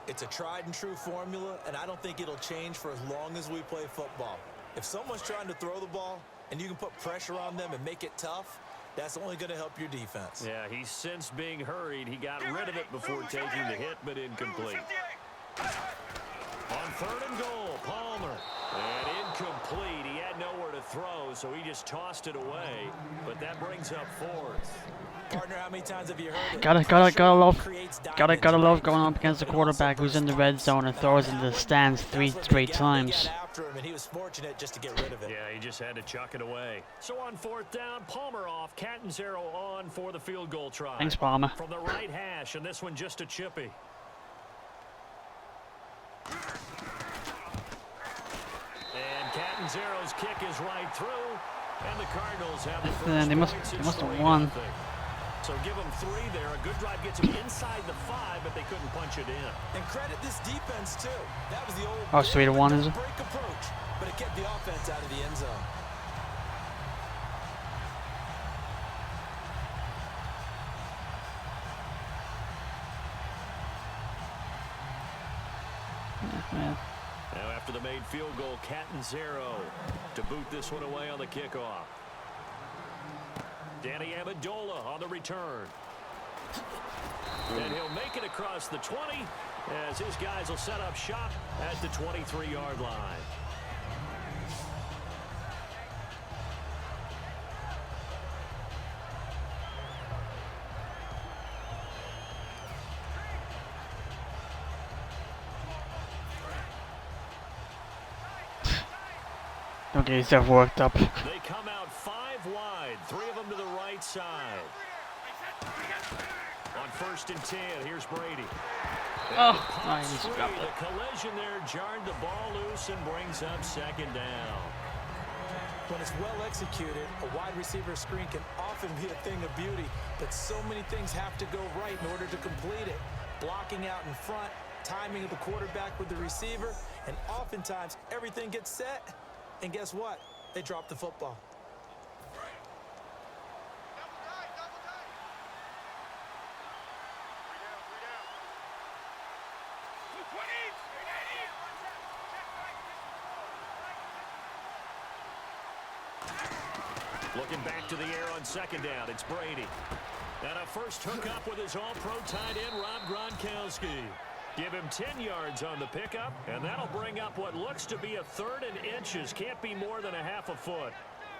It's a tried and true formula, and I don't think it'll change for as long as we play football. If someone's trying to throw the ball and you can put pressure on them and make it tough, that's only going to help your defense. Yeah, he's sensed being hurried. He got rid of it before taking the hit, but incomplete. On 3rd and goal, Palmer. And incomplete. He had nowhere to throw, so he just tossed it away. But that brings up 4th. Partner, how many times have you heard it? Gotta love going up against a quarterback who's in the red zone and throws into the stands 3 straight times. He was fortunate just to get rid of it. Yeah, he just had to chuck it away. So on 4th down, Palmer off, Catanzaro on for the field goal try. Thanks, Palmer. From the right hash, and this one just a chippy. And Catanzaro's kick is right through, and the Cardinals have the first they must have won. So give them 3 there. A good drive gets them inside the 5, but they couldn't punch it in. And credit this defense too. That was the old 3-1 is it? break approach, but it kept the offense out of the end zone. Yeah. Now after the made field goal, Catanzaro to boot this one away on the kickoff. Danny Amendola on the return. And he'll make it across the 20 as his guys will set up shop at the 23-yard line. Don't get yourself worked up. They come out 5 wide, 3 of them to the right side. On 1st and 10, here's Brady. Oh, nice. The collision there jarred the ball loose and brings up 2nd down. When it's well executed, a wide receiver screen can often be a thing of beauty, but so many things have to go right in order to complete it. Blocking out in front, timing of the quarterback with the receiver, and oftentimes everything gets set. And guess what? They dropped the football. Looking back to the air on 2nd down, it's Brady. And a first hookup with his all-pro tight end, Rob Gronkowski. Give him 10 yards on the pickup, and that'll bring up what looks to be a 3rd and inches. Can't be more than a half a foot.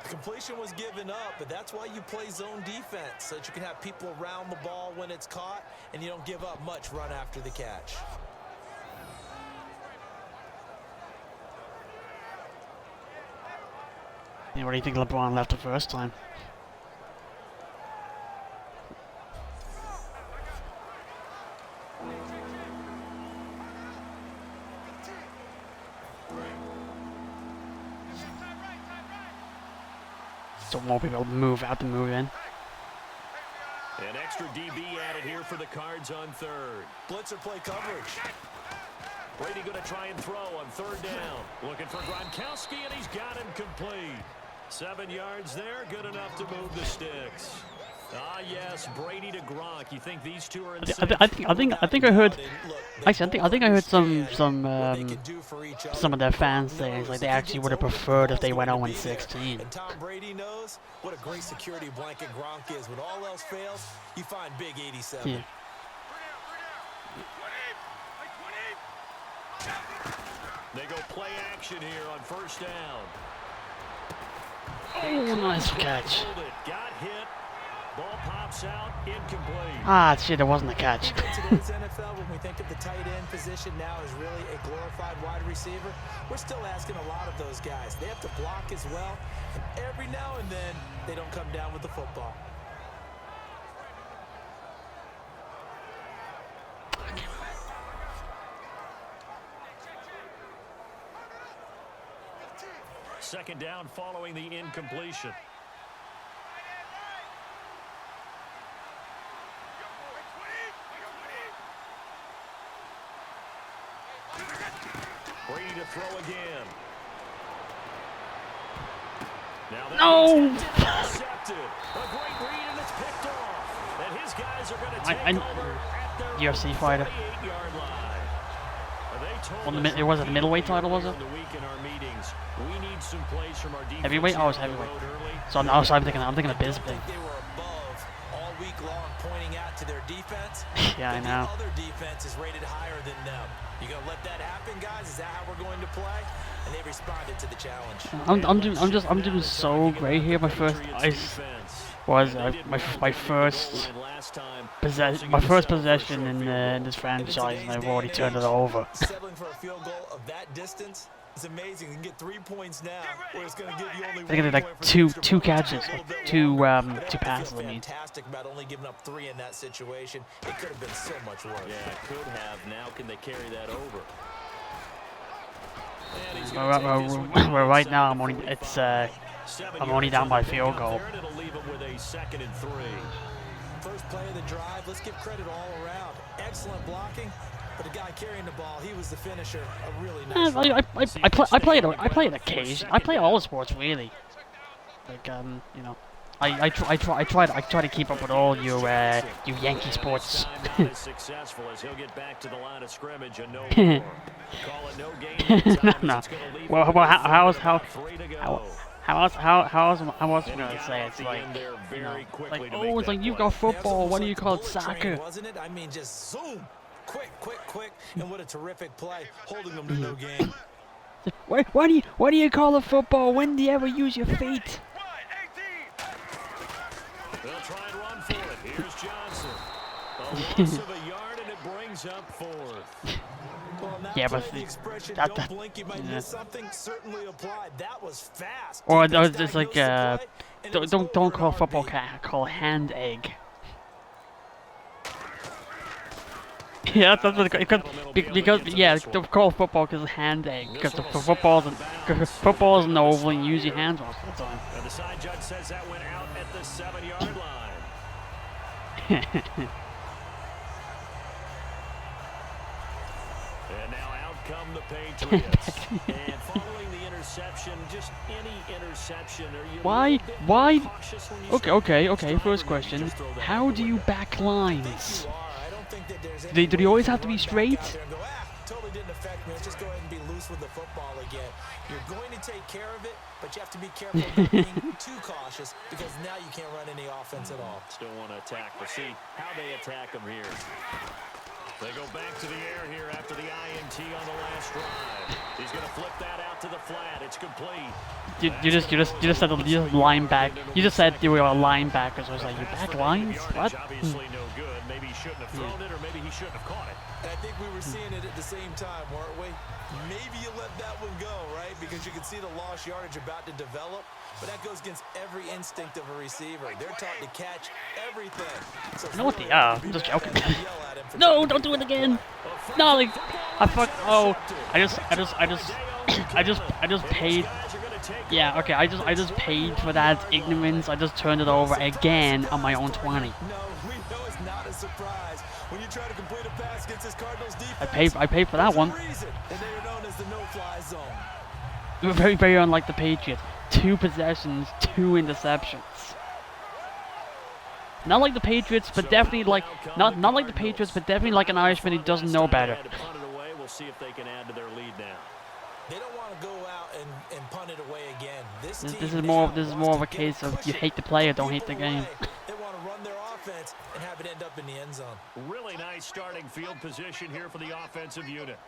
The completion was given up, but that's why you play zone defense, so that you can have people around the ball when it's caught, and you don't give up much run after the catch. Yeah, what do you think LeBron left the first time? So more people move out to move in. An extra DB added here for the Cards on 3rd. Blitzer play coverage. Brady going to try and throw on 3rd down. Looking for Gronkowski, and he's got him complete. 7 yards there, good enough to move the sticks. Ah, yes, Brady to Gronk. You think these two are in sync? I think I heard. Actually, I think I heard some of their fans say like they actually would have preferred if they went 0-16. And Tom Brady knows what a great security blanket Gronk is. When all else fails, you find Big 87. Yeah. They go play action here on 1st down. Oh, nice catch. Got hit. Ball pops out, incomplete. Ah, shit, it wasn't a catch. In today's NFL, when we think of the tight end position now as really a glorified wide receiver, we're still asking a lot of those guys. They have to block as well, and every now and then, they don't come down with the football. Second down following the incompletion. Brady to throw again. Now no! Intercepted. A great read, and it's picked off. And his guys are going to take over at their UFC fighter. 48-yard line. It wasn't the middleweight title, was it? Heavyweight? Oh, it's heavyweight. So I'm thinking of Bisping. They were above all week long, pointing out to their defense. Yeah, I know. The other defense is rated higher than them. You gonna let that happen, guys? Is that how we're going to play? And they responded to the challenge. I'm doing so great here. My first possession in this franchise, and I've already turned it over. Settling for a field goal of that distance is amazing. You can get 3 points now, where it's going to give you only I think I did like two catches, two passes. I mean. Fantastic about only giving up 3 in that situation. It could have been so much worse. Yeah, it could have. Now can they carry that over? Well, right now I'm only down by field goal. First play of the drive. Let's give credit all around. Excellent blocking. But the guy carrying the ball, he was the finisher. A really nice. I play it occasionally. I play all sports really. Like you know, I try to keep up with all you Yankee sports. No. Well, how else am I gonna say it's like, you know, like, oh, it's like you've got football. What do you call it, soccer? Wasn't it? I mean, just zoom. Quick, and what a terrific play, holding them to no gain. What do you call a football? When do you ever use your feet? They'll try and run for it. Here's Johnson. A loss of a yard, and it brings up 4th. Well, yeah, but the expression, that, don't blink, you might miss something, certainly applied. That was fast. Or it's like don't call football, call hand egg. Yeah, that's what it could, because yeah, don't call football because hand egg, because football's an oval and you use your hands most of the time. And the side judge says that went out at the 7-yard line. And now out come the Patriots. And following the interception, just any interception. Why? Okay. First question: how do you back lines? Do they always have to be straight? Totally didn't affect me. Let's just go ahead and be loose with the football again. You're going to take care of it, but you have to be careful about being too cautious, because now you can't run any offense at all. Still want to attack. We'll see how they attack them here. They go back to the air here after the INT on the last drive. He's going to flip that out to the flat. It's complete. You just said linebacker. You just said you were a linebacker. So I was like, you back lines? What? Obviously no good. Maybe he shouldn't have thrown it, or maybe he shouldn't have caught it. And I think we were seeing it at the same time, weren't we? Maybe you let that one go, right? Because you can see the lost yardage about to develop. But that goes against every instinct of a receiver. They're taught to catch everything. So you know what they are? I'm just joking. No, don't do it again. No, like, I just paid. Yeah, okay, I just paid for that ignorance. I just turned it over again on my own 20. No, we know it's not a surprise when you try to complete a pass against this Cardinals defense. I paid for that one. And they are known as the no-fly zone. We were very, very unlike the Patriots. 2 possessions, 2 interceptions. Not like the Patriots, but definitely like not like the Patriots, but definitely like an Irishman who doesn't know better. We'll see if they can add to their lead now. They don't want to go out and punt it away again. This is more of a case of you hate the player, don't hate the game. They want to run their offense and have it end up in the end zone. Really nice starting field position here for the offensive unit.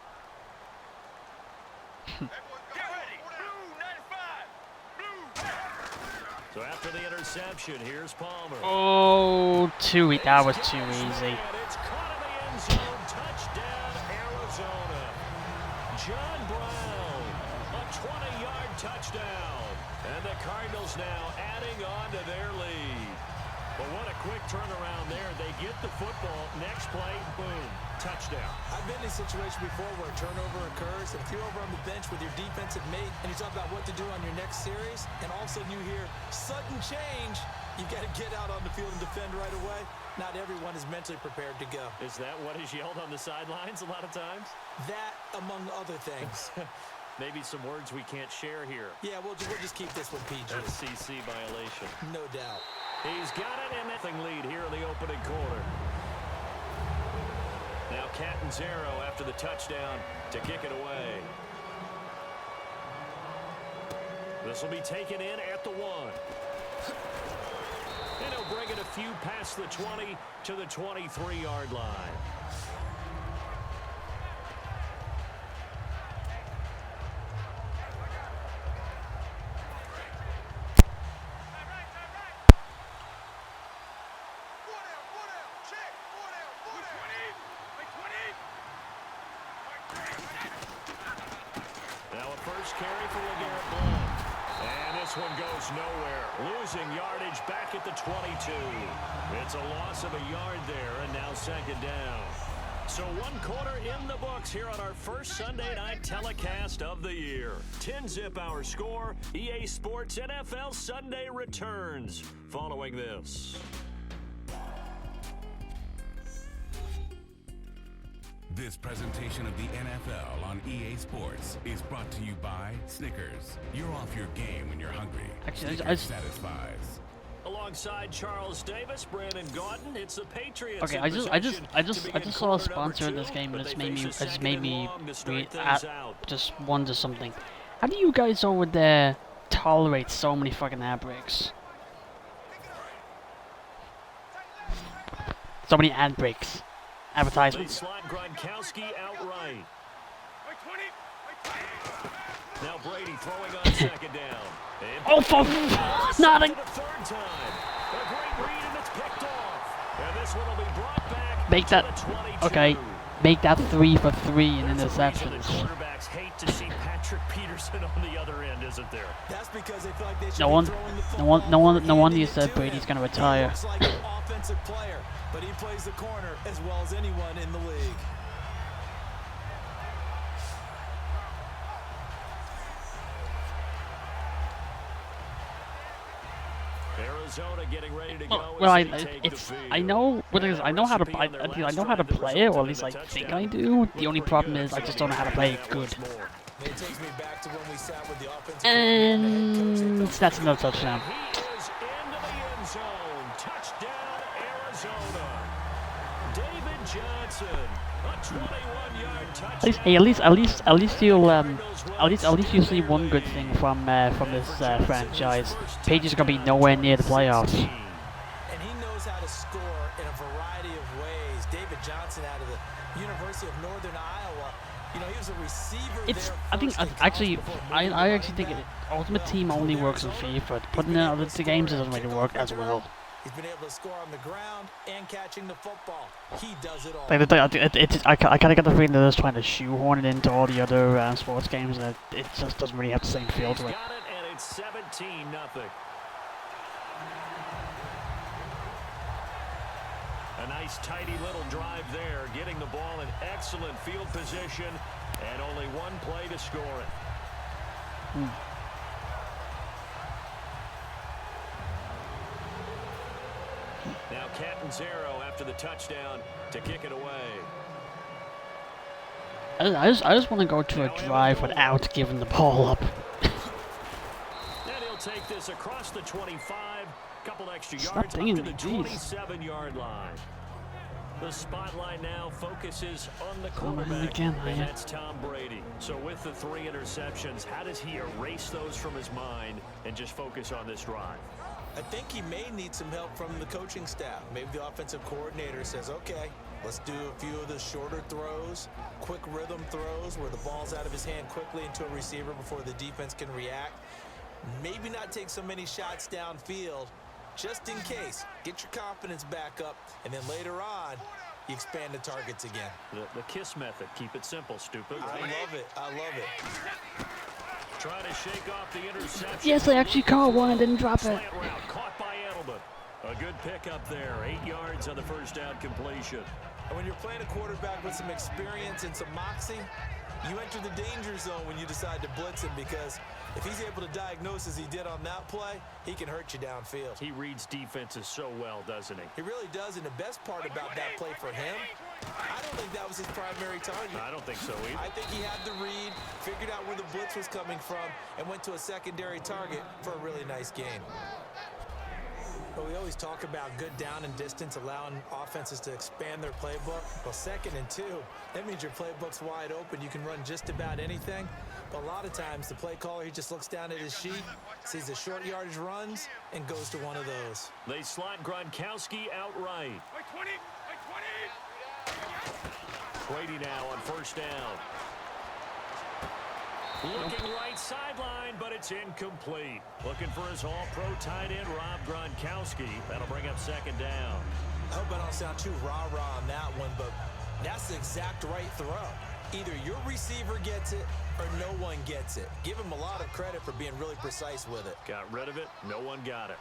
So after the interception, here's Palmer. Oh, that was too easy. It's caught in the end zone. Touchdown, Arizona. John Brown, a 20-yard touchdown. And the Cardinals now adding on to their lead. But what a quick turnaround there. They get the football. Next play, boom, touchdown. I've been in a situation before where a turnover occurs, and if you're over on the bench with your defensive mate and you talk about what to do on your next series, and all of a sudden you hear sudden change, you got to get out on the field and defend right away. Not everyone is mentally prepared to go. Is that what is yelled on the sidelines a lot of times? That, among other things. Maybe some words we can't share here. Yeah, we'll just keep this one PG. FCC violation. No doubt. He's got it, and nothing lead here in the opening quarter. Now Catanzaro after the touchdown to kick it away. This will be taken in at the 1. And he'll bring it a few past the 20 to the 23-yard line. Now a first carry for LeGarrette Blount. And this one goes nowhere. Losing yardage back at the 22. It's a loss of a yard there, and now second down. So 1 quarter in the books here on our first Sunday night telecast of the year. 10-zip our score. EA Sports NFL Sunday returns following this. This presentation of the NFL on EA Sports is brought to you by Snickers. You're off your game when you're hungry. Actually, Snickers satisfies. Alongside Charles Davis, Brandon Gordon, it's the Patriots. Okay, I just saw a sponsor in this game, and it's made me just wonder something. How do you guys over there tolerate so many fucking ad breaks? So many ad breaks, advertisements. Slot Gronkowski outright. Now Brady throwing on second down. Oh, for nothing. Third time. A great read, and it's picked off. And this one will be brought back. Make that okay. Make that 3 for 3 in interceptions. Quarterbacks hate to see Patrick Peterson on the other end, isn't there? That's because they feel like they should No wonder you said Brady's gonna retire. Looks like an offensive player, but he plays the corner as well as anyone in the league. Arizona getting ready to go. Well, I know what it is. I know how to I know how to play it, or at least I think I do. The only problem is I just don't know how to play it good. It takes me back to when we sat with the offensive And that's another touchdown. He is into the end zone. Touchdown, Arizona. David Johnson, a 21-yard touchdown. At least you'll see one good thing from this franchise. Pages are gonna be nowhere near the playoffs. And he knows how to score in a variety of ways. David Johnson out of the University of Northern Iowa. You know, he was a receiver. I actually think Ultimate Team only works in FIFA. Putting it out into games, it doesn't really work as well. He's been able to score on the ground and catching the football. He does it all. I kind of got the feeling they're just trying to shoehorn it into all the other sports games, and it just doesn't really have the same feel to it. Got it, and it's 17-0. A nice tidy little drive there, getting the ball in excellent field position, and only one play to score it. Now Catanzaro after the touchdown to kick it away. I just want to go to a drive without giving the ball up. And he'll take this across the 25, couple extra yards up to the 27-yard line. The spotlight now focuses on the quarterback, and that's Tom Brady. So with the 3 interceptions, how does he erase those from his mind and just focus on this drive? I think he may need some help from the coaching staff. Maybe the offensive coordinator says, okay, let's do a few of the shorter throws, quick rhythm throws where the ball's out of his hand quickly into a receiver before the defense can react. Maybe not take so many shots downfield, just in case. Get your confidence back up, and then later on, you expand the targets again. The KISS method. Keep it simple, stupid. I love it. I love it. Trying to shake off the interception. Yes, I actually caught one and didn't drop it. Slant route caught by Edelman. A good pickup there. 8 yards on the first down completion. And when you're playing a quarterback with some experience and some moxie, you enter the danger zone when you decide to blitz him, because if he's able to diagnose as he did on that play, he can hurt you downfield. He reads defenses so well, doesn't he? He really does, and the best part about that play for him, I don't think that was his primary target. I don't think so either. I think he had the read, figured out where the blitz was coming from, and went to a secondary target for a really nice game. Well, we always talk about good down and distance, allowing offenses to expand their playbook. Well, 2nd and 2, that means your playbook's wide open. You can run just about anything. But a lot of times, the play caller, he just looks down at his sheet, sees the short yardage runs, and goes to one of those. They slot Gronkowski outright. Wait, 20! Wait, 20! Brady now on 1st down. Looking right sideline, but it's incomplete. Looking for his all-pro tight end, Rob Gronkowski. That'll bring up 2nd down. I hope I don't sound too rah-rah on that one, but that's the exact right throw. Either your receiver gets it or no one gets it. Give him a lot of credit for being really precise with it. Got rid of it. No one got it.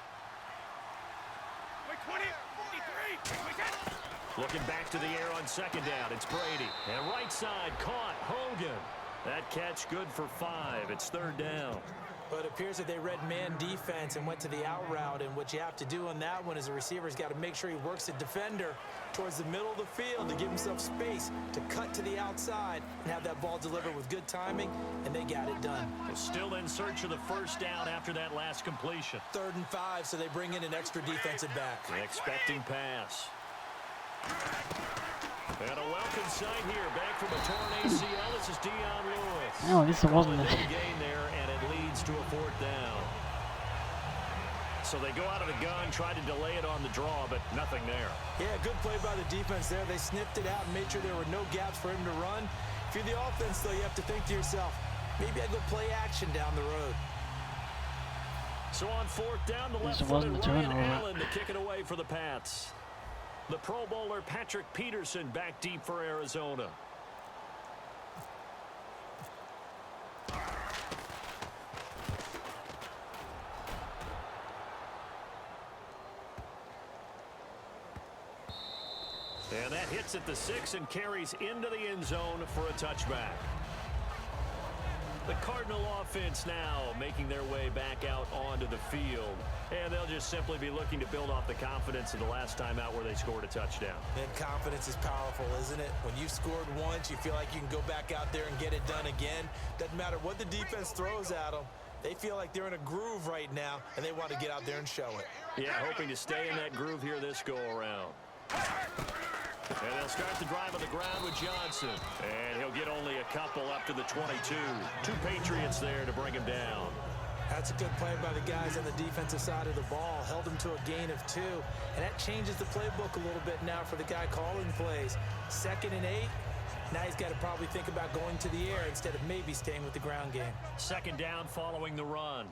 Wait, 20! 53! Wait, 10! Looking back to the air on 2nd down. It's Brady. And right side caught. Hogan. That catch good for 5. It's 3rd down. But it appears that they read man defense and went to the out route, and what you have to do on that one is the receiver's got to make sure he works the defender towards the middle of the field to give himself space to cut to the outside and have that ball delivered with good timing, and they got it done. They're still in search of the 1st down after that last completion. 3rd and 5, so they bring in an extra defensive back. An expecting pass. And a welcome sight here, back from a torn ACL. This is Dion Lewis. No, at least it wasn't. A big gain there, and it leads to a 4th down. So they go out of the gun, try to delay it on the draw, but nothing there. Yeah, good play by the defense there. They sniffed it out and made sure there were no gaps for him to run. If you're the offense, though, you have to think to yourself, maybe I go play action down the road. So on 4th down, the left-footed Ryan Allen to kick it away for the Pats. The Pro Bowler Patrick Peterson back deep for Arizona. And that hits at the 6 and carries into the end zone for a touchback. The Cardinal offense now making their way back out onto the field. And they'll just simply be looking to build off the confidence of the last time out where they scored a touchdown. And confidence is powerful, isn't it? When you scored once, you feel like you can go back out there and get it done again. Doesn't matter what the defense throws at them. They feel like they're in a groove right now, and they want to get out there and show it. Yeah, hoping to stay in that groove here this go-around. And they'll start the drive on the ground with Johnson. And he'll get only a couple up to the 22. 2 Patriots there to bring him down. That's a good play by the guys on the defensive side of the ball. Held him to a gain of 2. And that changes the playbook a little bit now for the guy calling plays. 2nd and 8. Now he's got to probably think about going to the air instead of maybe staying with the ground game. 2nd down following the run.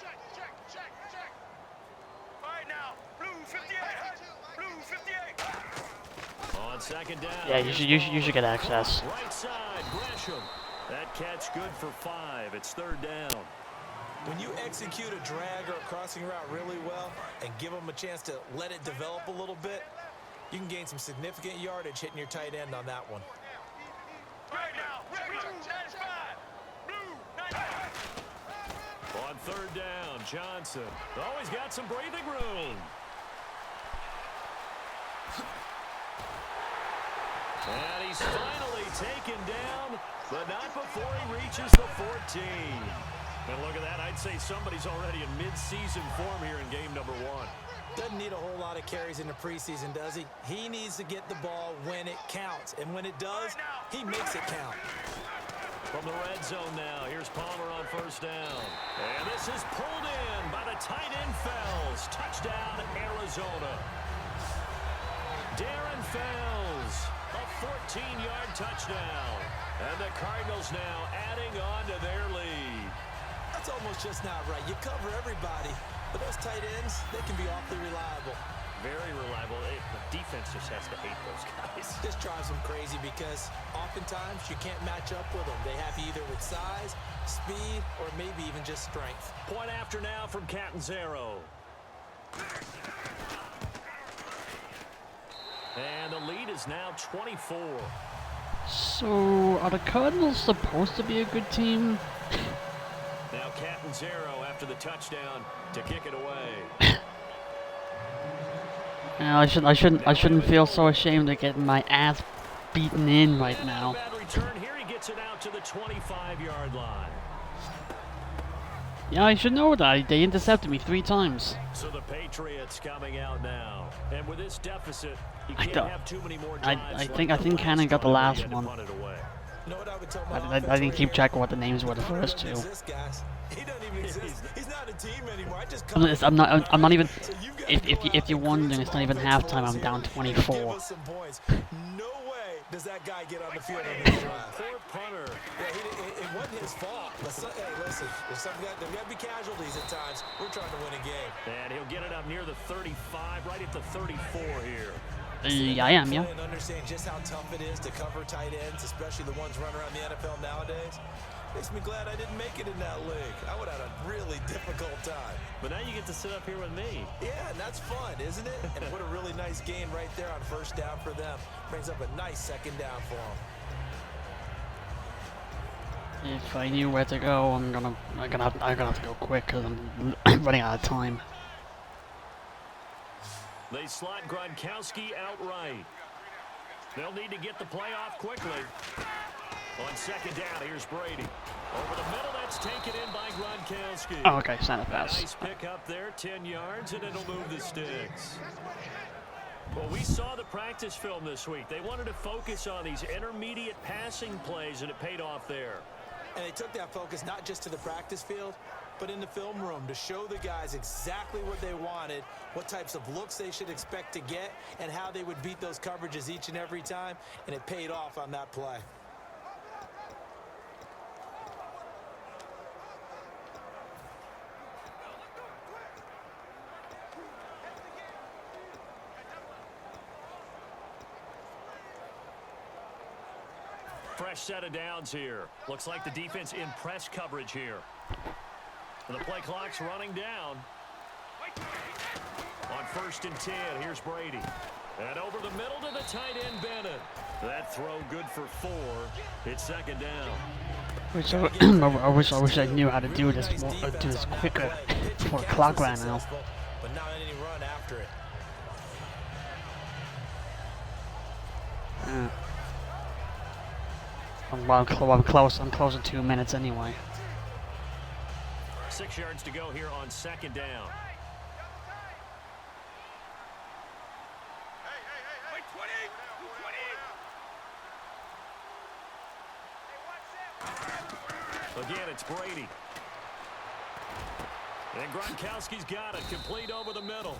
Check, check, check, check. All right, now, blue 58. Blue 58. On 2nd down. Yeah, you should get access. Right side, Gresham. That catch good for 5. It's 3rd down. When you execute a drag or a crossing route really well and give them a chance to let it develop a little bit, you can gain some significant yardage hitting your tight end on that one. Right now, blue 95. Blue 95. On 3rd down, Johnson. Always got some breathing room. And he's finally taken down, but not before he reaches the 14. And look at that. I'd say somebody's already in mid-season form here in game number 1. Doesn't need a whole lot of carries in the preseason, does he? He needs to get the ball when it counts. And when it does, he makes it count. From the red zone now, here's Palmer on 1st down. And this is pulled in by the tight end Fells. Touchdown, Arizona. Darren Fells, a 14-yard touchdown. And the Cardinals now adding on to their lead. That's almost just not right. You cover everybody, but those tight ends, they can be awfully reliable. Very reliable. The defense just has to hate those guys. This drives them crazy because oftentimes you can't match up with them. They have you either with size, speed, or maybe even just strength. Point after now from Catanzaro. And the lead is now 24. So, are the Cardinals supposed to be a good team? Now Catanzaro after the touchdown to kick it away. I shouldn't feel so ashamed of getting my ass beaten in right now. Bad return here. He gets it out to the 25-yard line. Yeah, I should know that. They intercepted me 3 times. So the Patriots coming out now. And with this deficit, you I can't don't- have too many more I drives. think Cannon got the last one. You know what I would tell my I offense didn't right keep here? track of what the names were the He first doesn't 2. exist, guys. He doesn't even exist. He's not a team anymore. I just I'm not even. So you've got to go out If you're and create wondering, some it's not even offense halftime. for us I'm down here and give 24. us some points. No way does that guy get on the field on this drive. Poor punter. Yeah, it wasn't his fault. But hey, listen, there's got to be casualties at times. We're trying to win a game. And he'll get it up near the 35, right at the 34 here. Yeah, I am. Yeah. And understand just how tough it is to cover tight ends, especially the ones running around the NFL nowadays. Makes me glad I didn't make it in that league. I would have had a really difficult time. But now you get to sit up here with me. Yeah, and that's fun, isn't it? And what a really nice gain right there on first down for them. Brings up a nice second down for them. If I knew where to go, I'm gonna have to go quick because I'm running out of time. They slot Gronkowski outright. They'll need to get the play off quickly. On second down, here's Brady. Over the middle, that's taken in by Gronkowski. Oh, okay, center pass. Nice pick up there, 10 yards, and it'll move the sticks. Well, we saw the practice film this week. They wanted to focus on these intermediate passing plays, and it paid off there. And they took that focus not just to the practice field, but in the film room to show the guys exactly what they wanted, what types of looks they should expect to get, and how they would beat those coverages each and every time, and it paid off on that play. Fresh set of downs here. Looks like the defense in press coverage here. And the play clock's running down. On 1st and 10, here's Brady. And over the middle to the tight end, Bennett. That throw good for 4. It's second down. I wish I knew how to do this quicker before the clock ran out. But not any run after it. I'm close. I'm close to 2 minutes anyway. 6 yards to go here on second down. Wait, 20. Again, it's Brady. And Gronkowski's got it. Complete over the middle.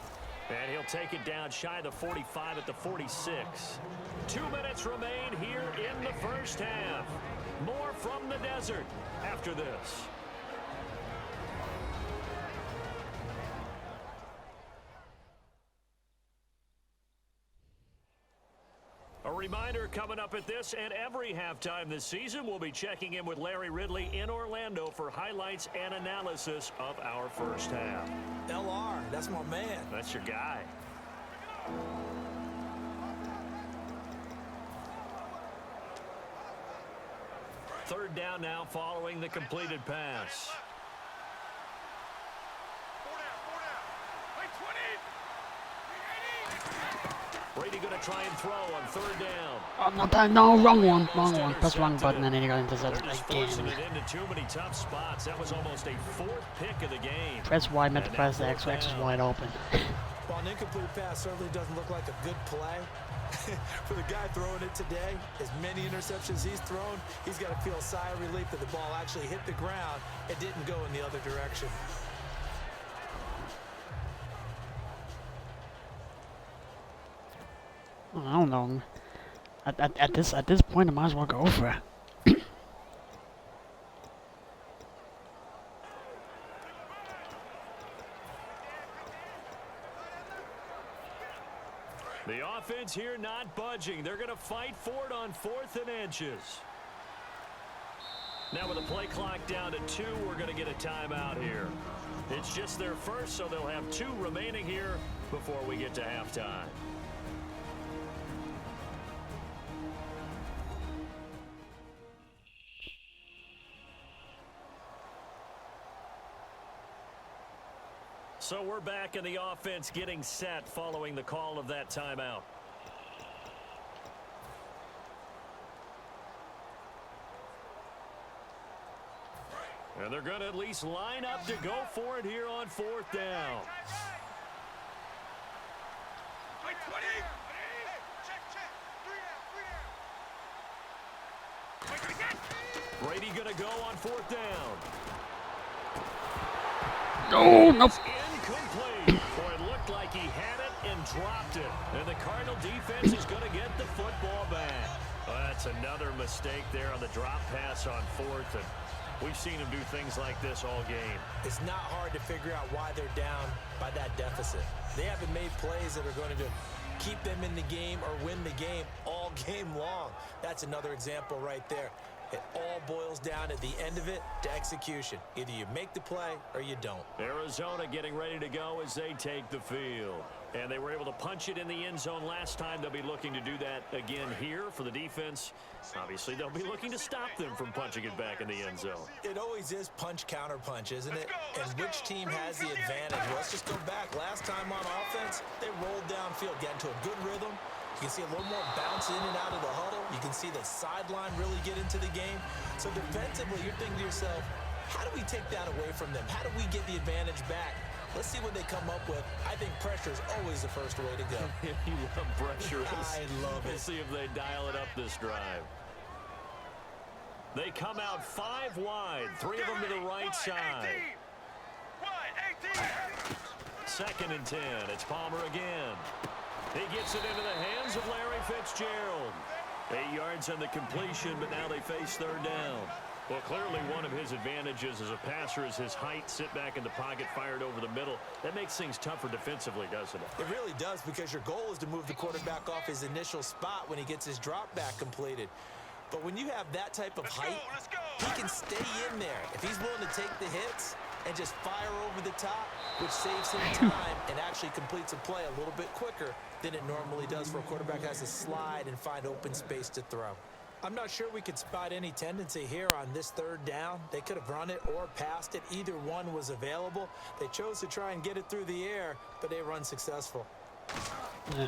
And he'll take it down shy of the 45 at the 46. 2 minutes remain here in the first half. More from the desert after this. A reminder coming up at this and every halftime this season, we'll be checking in with Larry Ridley in Orlando for highlights and analysis of our first half. LR, that's my man. That's your guy. Third down now following the completed pass. 4 down. Wait, 20. Brady going to try and throw on third down. Oh, not that. No, wrong one. Press wrong button and then he got They're intercepted just forcing again. it into too many tough spots. That was almost a 4th pick of the game. Press Y, meant to And press now X. X is down. wide open. While an incomplete pass certainly doesn't look like a good play, for the guy throwing it today, as many interceptions he's thrown, he's got to feel a sigh of relief that the ball actually hit the ground and didn't go in the other direction. I don't know. At this point, I might as well go for it. The offense here not budging. They're going to fight for it on 4th and inches. Now with the play clock down to 2, we're going to get a timeout here. It's just their first, so they'll have 2 remaining here before we get to halftime. So we're back in the offense getting set following the call of that timeout. And they're going to at least line up to go for it here on 4th down. Brady going to go on 4th down. Oh, nope. Incomplete. Boy, it looked like he had it and dropped it. And the Cardinal defense is going to get the football back. Well, that's another mistake there on the drop pass on 4th. And we've seen him do things like this all game. It's not hard to figure out why they're down by that deficit. They haven't made plays that are going to keep them in the game or win the game all game long. That's another example right there. It all boils down at the end of it to execution. Either you make the play or you don't. Arizona getting ready to go as they take the field. And they were able to punch it in the end zone last time. They'll be looking to do that again here for the defense. Obviously, they'll be looking to stop them from punching it back in the end zone. It always is punch, counter punch, isn't it? And which team has the advantage? Well, let's just go back. Last time on offense, they rolled downfield, get into a good rhythm. You can see a little more bounce in and out of the huddle. You can see the sideline really get into the game. So defensively, you're thinking to yourself, how do we take that away from them? How do we get the advantage back? Let's see what they come up with. I think pressure is always the first way to go. You love pressure. I love it. Let's see if they dial it up this drive. They come out 5 wide, 3 of them to the right side. 2nd and 10. It's Palmer again. He gets it into the hands of Larry Fitzgerald. 8 yards on the completion, but now they face 3rd down. Well, clearly one of his advantages as a passer is his height. Sit back in the pocket, fired over the middle. That makes things tougher defensively, doesn't it? It really does, because your goal is to move the quarterback off his initial spot when he gets his drop back completed. But when you have that type of height, he can stay in there. If he's willing to take the hits and just fire over the top, which saves him time and actually completes a play a little bit quicker than it normally does for a quarterback who has to slide and find open space to throw. I'm not sure we could spot any tendency here on this 3rd down. They could have run it or passed it. Either one was available. They chose to try and get it through the air, but they were unsuccessful.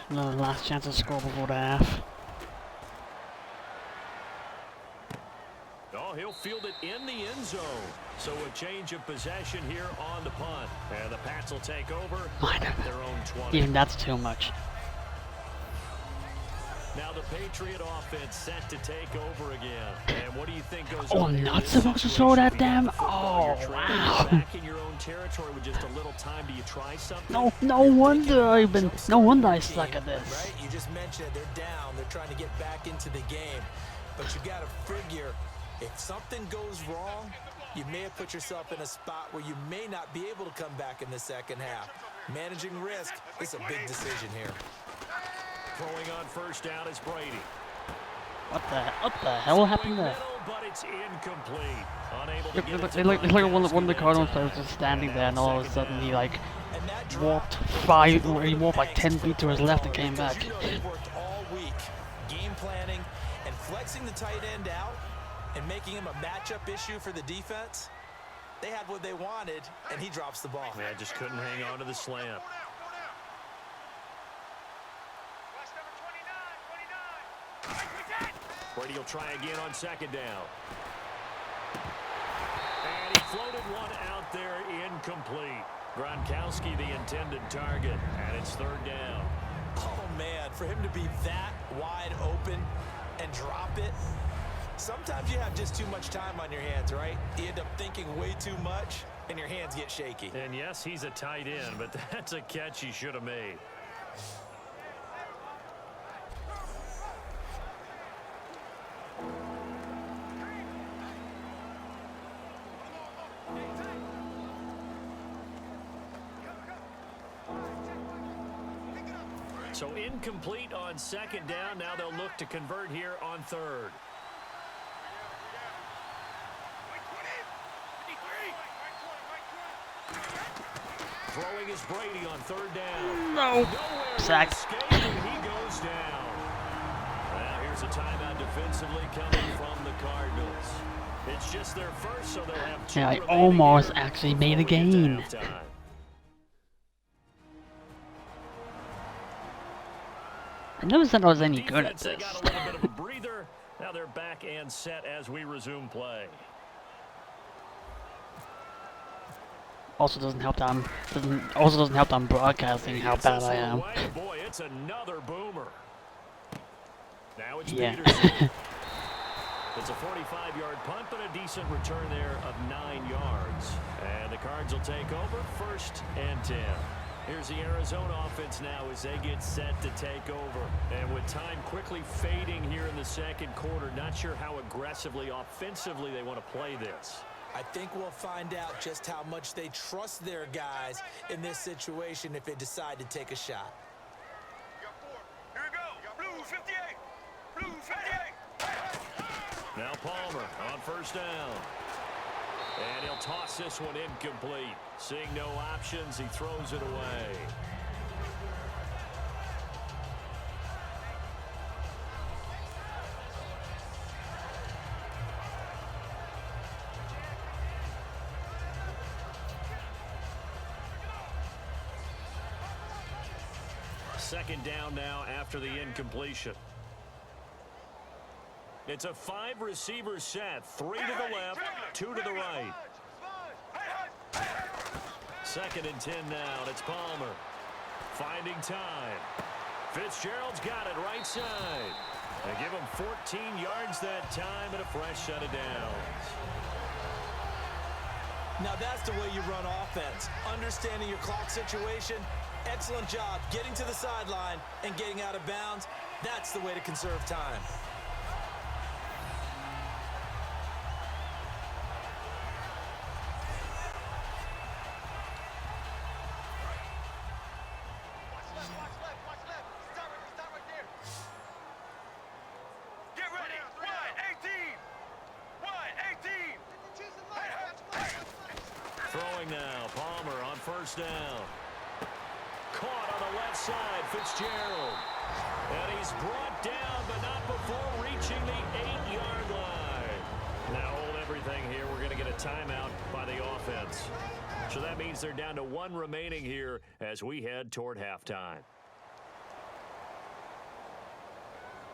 Another last chance to score before the half. Oh, he'll field it in the end zone. So a change of possession here on the punt. And the Pats will take over at their own 20. Even that's too much. Now the Patriot offense set to take over again. And what do you think goes Oh, on here? not supposed to throw that damn. Oh, wow. Back in your own territory with just a little time. Do you try something? No wonder I suck at this. Right? You just mentioned it. They're down. They're trying to get back into the game. But you got to figure, if something goes wrong, you may have put yourself in a spot where you may not be able to come back in the second half. Managing risk is a big decision here. Throwing on 1st down is Brady. What the hell happened there? Middle, but it's incomplete. Unable to get it It's like one of the Cardinals players just standing there, and all of a sudden he like walked like 10 feet to his left and came back. They've worked all week, game planning and flexing the tight end out and making him a matchup issue for the defense. They had what they wanted, and he drops the ball. Yeah, just couldn't hang on to the slant. Brady will try again on 2nd down. And he floated one out there, incomplete. Gronkowski the intended target, and it's 3rd down. Oh, man, for him to be that wide open and drop it. Sometimes you have just too much time on your hands, right? You end up thinking way too much, and your hands get shaky. And yes, he's a tight end, but that's a catch he should have made. So incomplete on 2nd down. Now they'll look to convert here on 3rd. Throwing is Brady on 3rd down. No. Sack. He goes down. Well, here's a timeout defensively coming from the Cardinals. It's just their first, so they'll have 2 Yeah, I remaining almost here actually made a before we get to gain. halftime. I never said I was any good at Defense, they this. got a little bit of a breather. Now they're back and set as we resume play. Also doesn't help that I'm broadcasting how bad I am. Boy, it's another boomer. Now it's Yeah. Peterson. It's a 45-yard punt, but a decent return there of 9 yards. And the Cards will take over 1st and 10. Here's the Arizona offense now as they get set to take over. And with time quickly fading here in the second quarter, not sure how aggressively, offensively they want to play this. I think we'll find out just how much they trust their guys in this situation if they decide to take a shot. Here we go. Blue 58. Blue 58. Now Palmer on 1st down. And he'll toss this one incomplete. Seeing no options, he throws it away. Second down now after the incompletion. It's a 5-receiver set. 3 to the left, 2 to the right. 2nd and 10 now. It's Palmer. Finding time. Fitzgerald's got it right side. They give him 14 yards that time and a fresh set of downs. Now that's the way you run offense. Understanding your clock situation. Excellent job getting to the sideline and getting out of bounds. That's the way to conserve time. Watch left. Start right there. Get ready. Wide 18. Wide 18. Throwing now. Palmer on 1st down. Caught on the left side, Fitzgerald. And he's brought down, but not before reaching the 8-yard line. Now hold everything here. We're going to get a timeout by the offense. So that means they're down to 1 remaining here as we head toward halftime.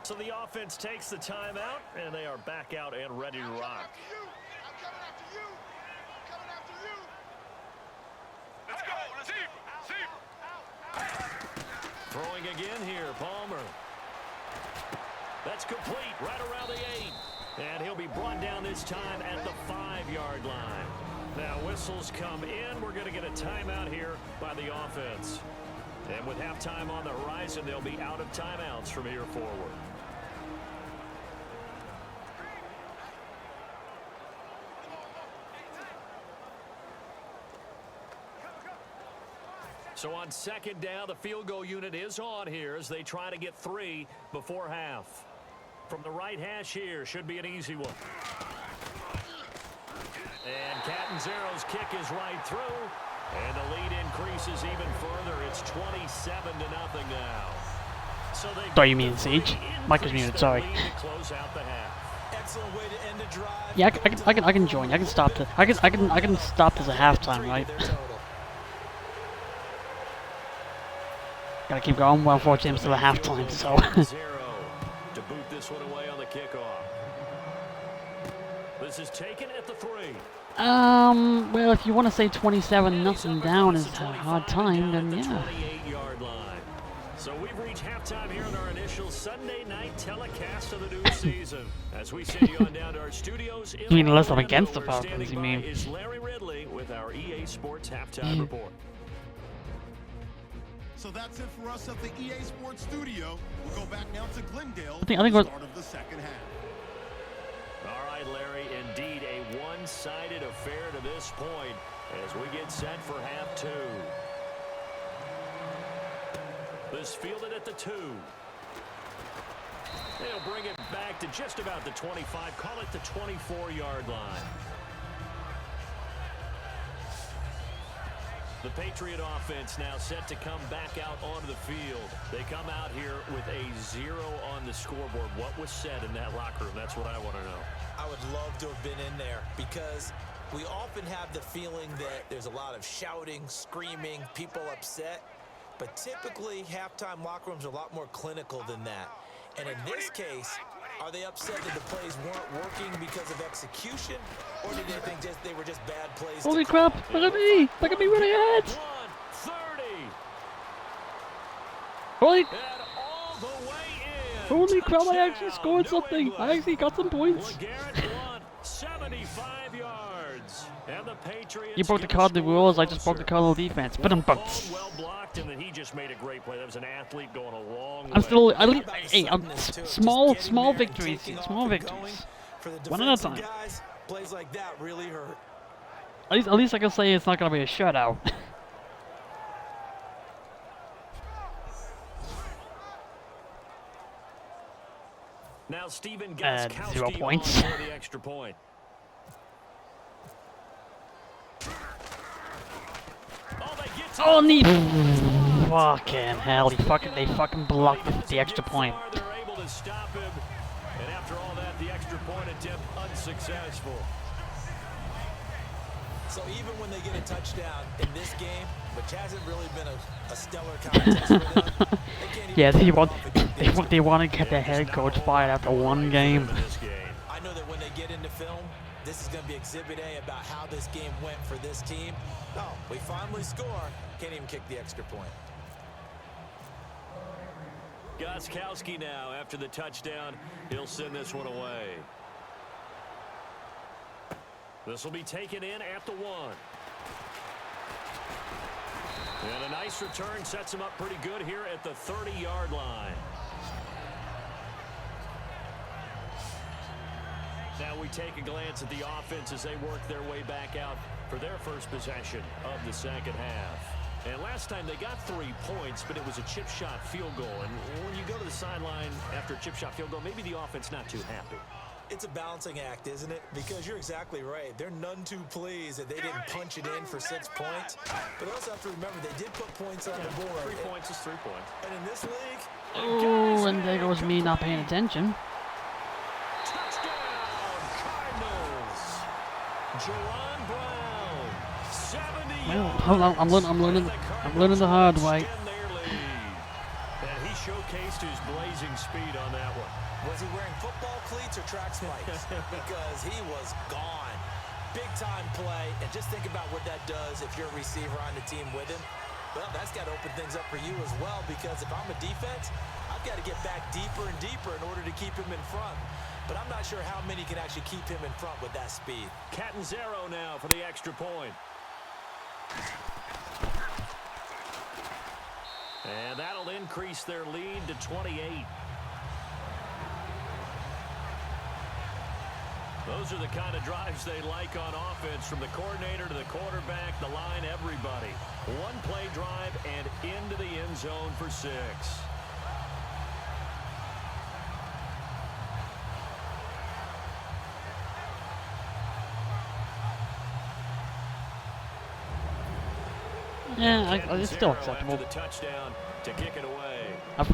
So the offense takes the timeout, and they are back out and ready to rock. I'm coming after you. Let's go. Let's see. Throwing again here, Palmer. That's complete right around the 8. And he'll be brought down this time at the 5-yard line. Now whistles come in. We're going to get a timeout here by the offense. And with halftime on the horizon, they'll be out of timeouts from here forward. So on 2nd down, the field goal unit is on here as they try to get 3 before half. From the right hash here, should be an easy one. And Catanzaro's kick is right through. And the lead increases even further. It's 27-0 now. So they Thought you mean Siege? Mike is muted, sorry. Close out the half. Excellent way to end a drive. Yeah, I can join. I can stop this. I can stop this at halftime, right? Gotta keep going. Well, unfortunately, I'm still at halftime, so. To boot this one away on the kickoff. This is taken at the 3. Well, if you want to say 27-0 down is a hard time, then yeah. 28-yard line. So we've reached halftime here in our initial Sunday night telecast of the new season. As we send you on down to our studios. You mean unless I'm against the Falcons, you mean? Is Larry Ridley with our EA Sports halftime report. So that's it for us at the EA Sports Studio. We'll go back now to Glendale I think for the start of the second half. All right, Larry, indeed a one-sided affair to this point as we get set for half 2. This fielded at the 2. They'll bring it back to just about the 25, call it the 24-yard line. The Patriot offense now set to come back out onto the field. They come out here with a 0 on the scoreboard. What was said in that locker room? That's what I want to know. I would love to have been in there because we often have the feeling that there's a lot of shouting, screaming, people upset. But typically, halftime locker rooms are a lot more clinical than that. And in this case, are they upset that the plays weren't working because of execution, or did they think they were just bad plays? Holy crap! Look at me! Look at me running ahead! 30. Holy, And all the way in. holy crap! I actually Touchdown, scored New something. England. I actually got some points. LeGarrette Blount, 75 yards. And the Patriots You broke the get a cardinal score rules. I just broke the closer. cardinal defense. But I'm bumped. Well blocked, and then he just made a great play. That was an athlete going a long way. I'm still. How about the Hey, I'm suddenness to it, just small getting small there and victories. taking Small off and going? victories. For the One at a defensive time. guys, plays like that really hurt. At least I can say it's not gonna be a shutout. Now Steven 0 Gostkowski points. on for the extra point. Oh, they get to Oh, knee! Fucking hell! They fucking blocked the extra point. They're able to stop him, and after all that, the extra point attempt unsuccessful. So even when they get a touchdown in this game, which hasn't really been a stellar contest for them, they can't even Yeah, get it off they want to get their head coach fired after one game. I know that when they get into film, this is going to be Exhibit A about how this game went for this team. Oh, we finally score. Can't even kick the extra point. Gostkowski now, after the touchdown, he'll send this one away. This will be taken in at the 1. And a nice return sets him up pretty good here at the 30-yard line. Now we take a glance at the offense as they work their way back out for their first possession of the second half. And last time they got 3 points, but it was a chip shot field goal. And when you go to the sideline after a chip shot field goal, maybe the offense not too happy. It's a balancing act, isn't it? Because you're exactly right. They're none too pleased that they didn't punch it in for 6 points. But they also have to remember they did put points on the board. 3 points is 3 points. And in this league, Oh, and there goes me not paying attention. Touchdown, Cardinals. Jerron Brown, 70 Well, yards. hold on, I'm learning the hard way. Extend their lead. And he showcased his blazing speed on that one. was he wearing football cleats or track spikes? Because he was gone. Big time play. And just think about what that does if you're a receiver on the team with him. Well, that's got to open things up for you as well, because if I'm a defense, I've got to get back deeper and deeper in order to keep him in front. But I'm not sure how many can actually keep him in front with that speed. Catanzaro now for the extra point. And that'll increase their lead to 28. Those are the kind of drives they like on offense, from the coordinator to the quarterback, the line, everybody. One play drive and into the end zone for 6. Yeah, it's still acceptable. After the touchdown to kick it away.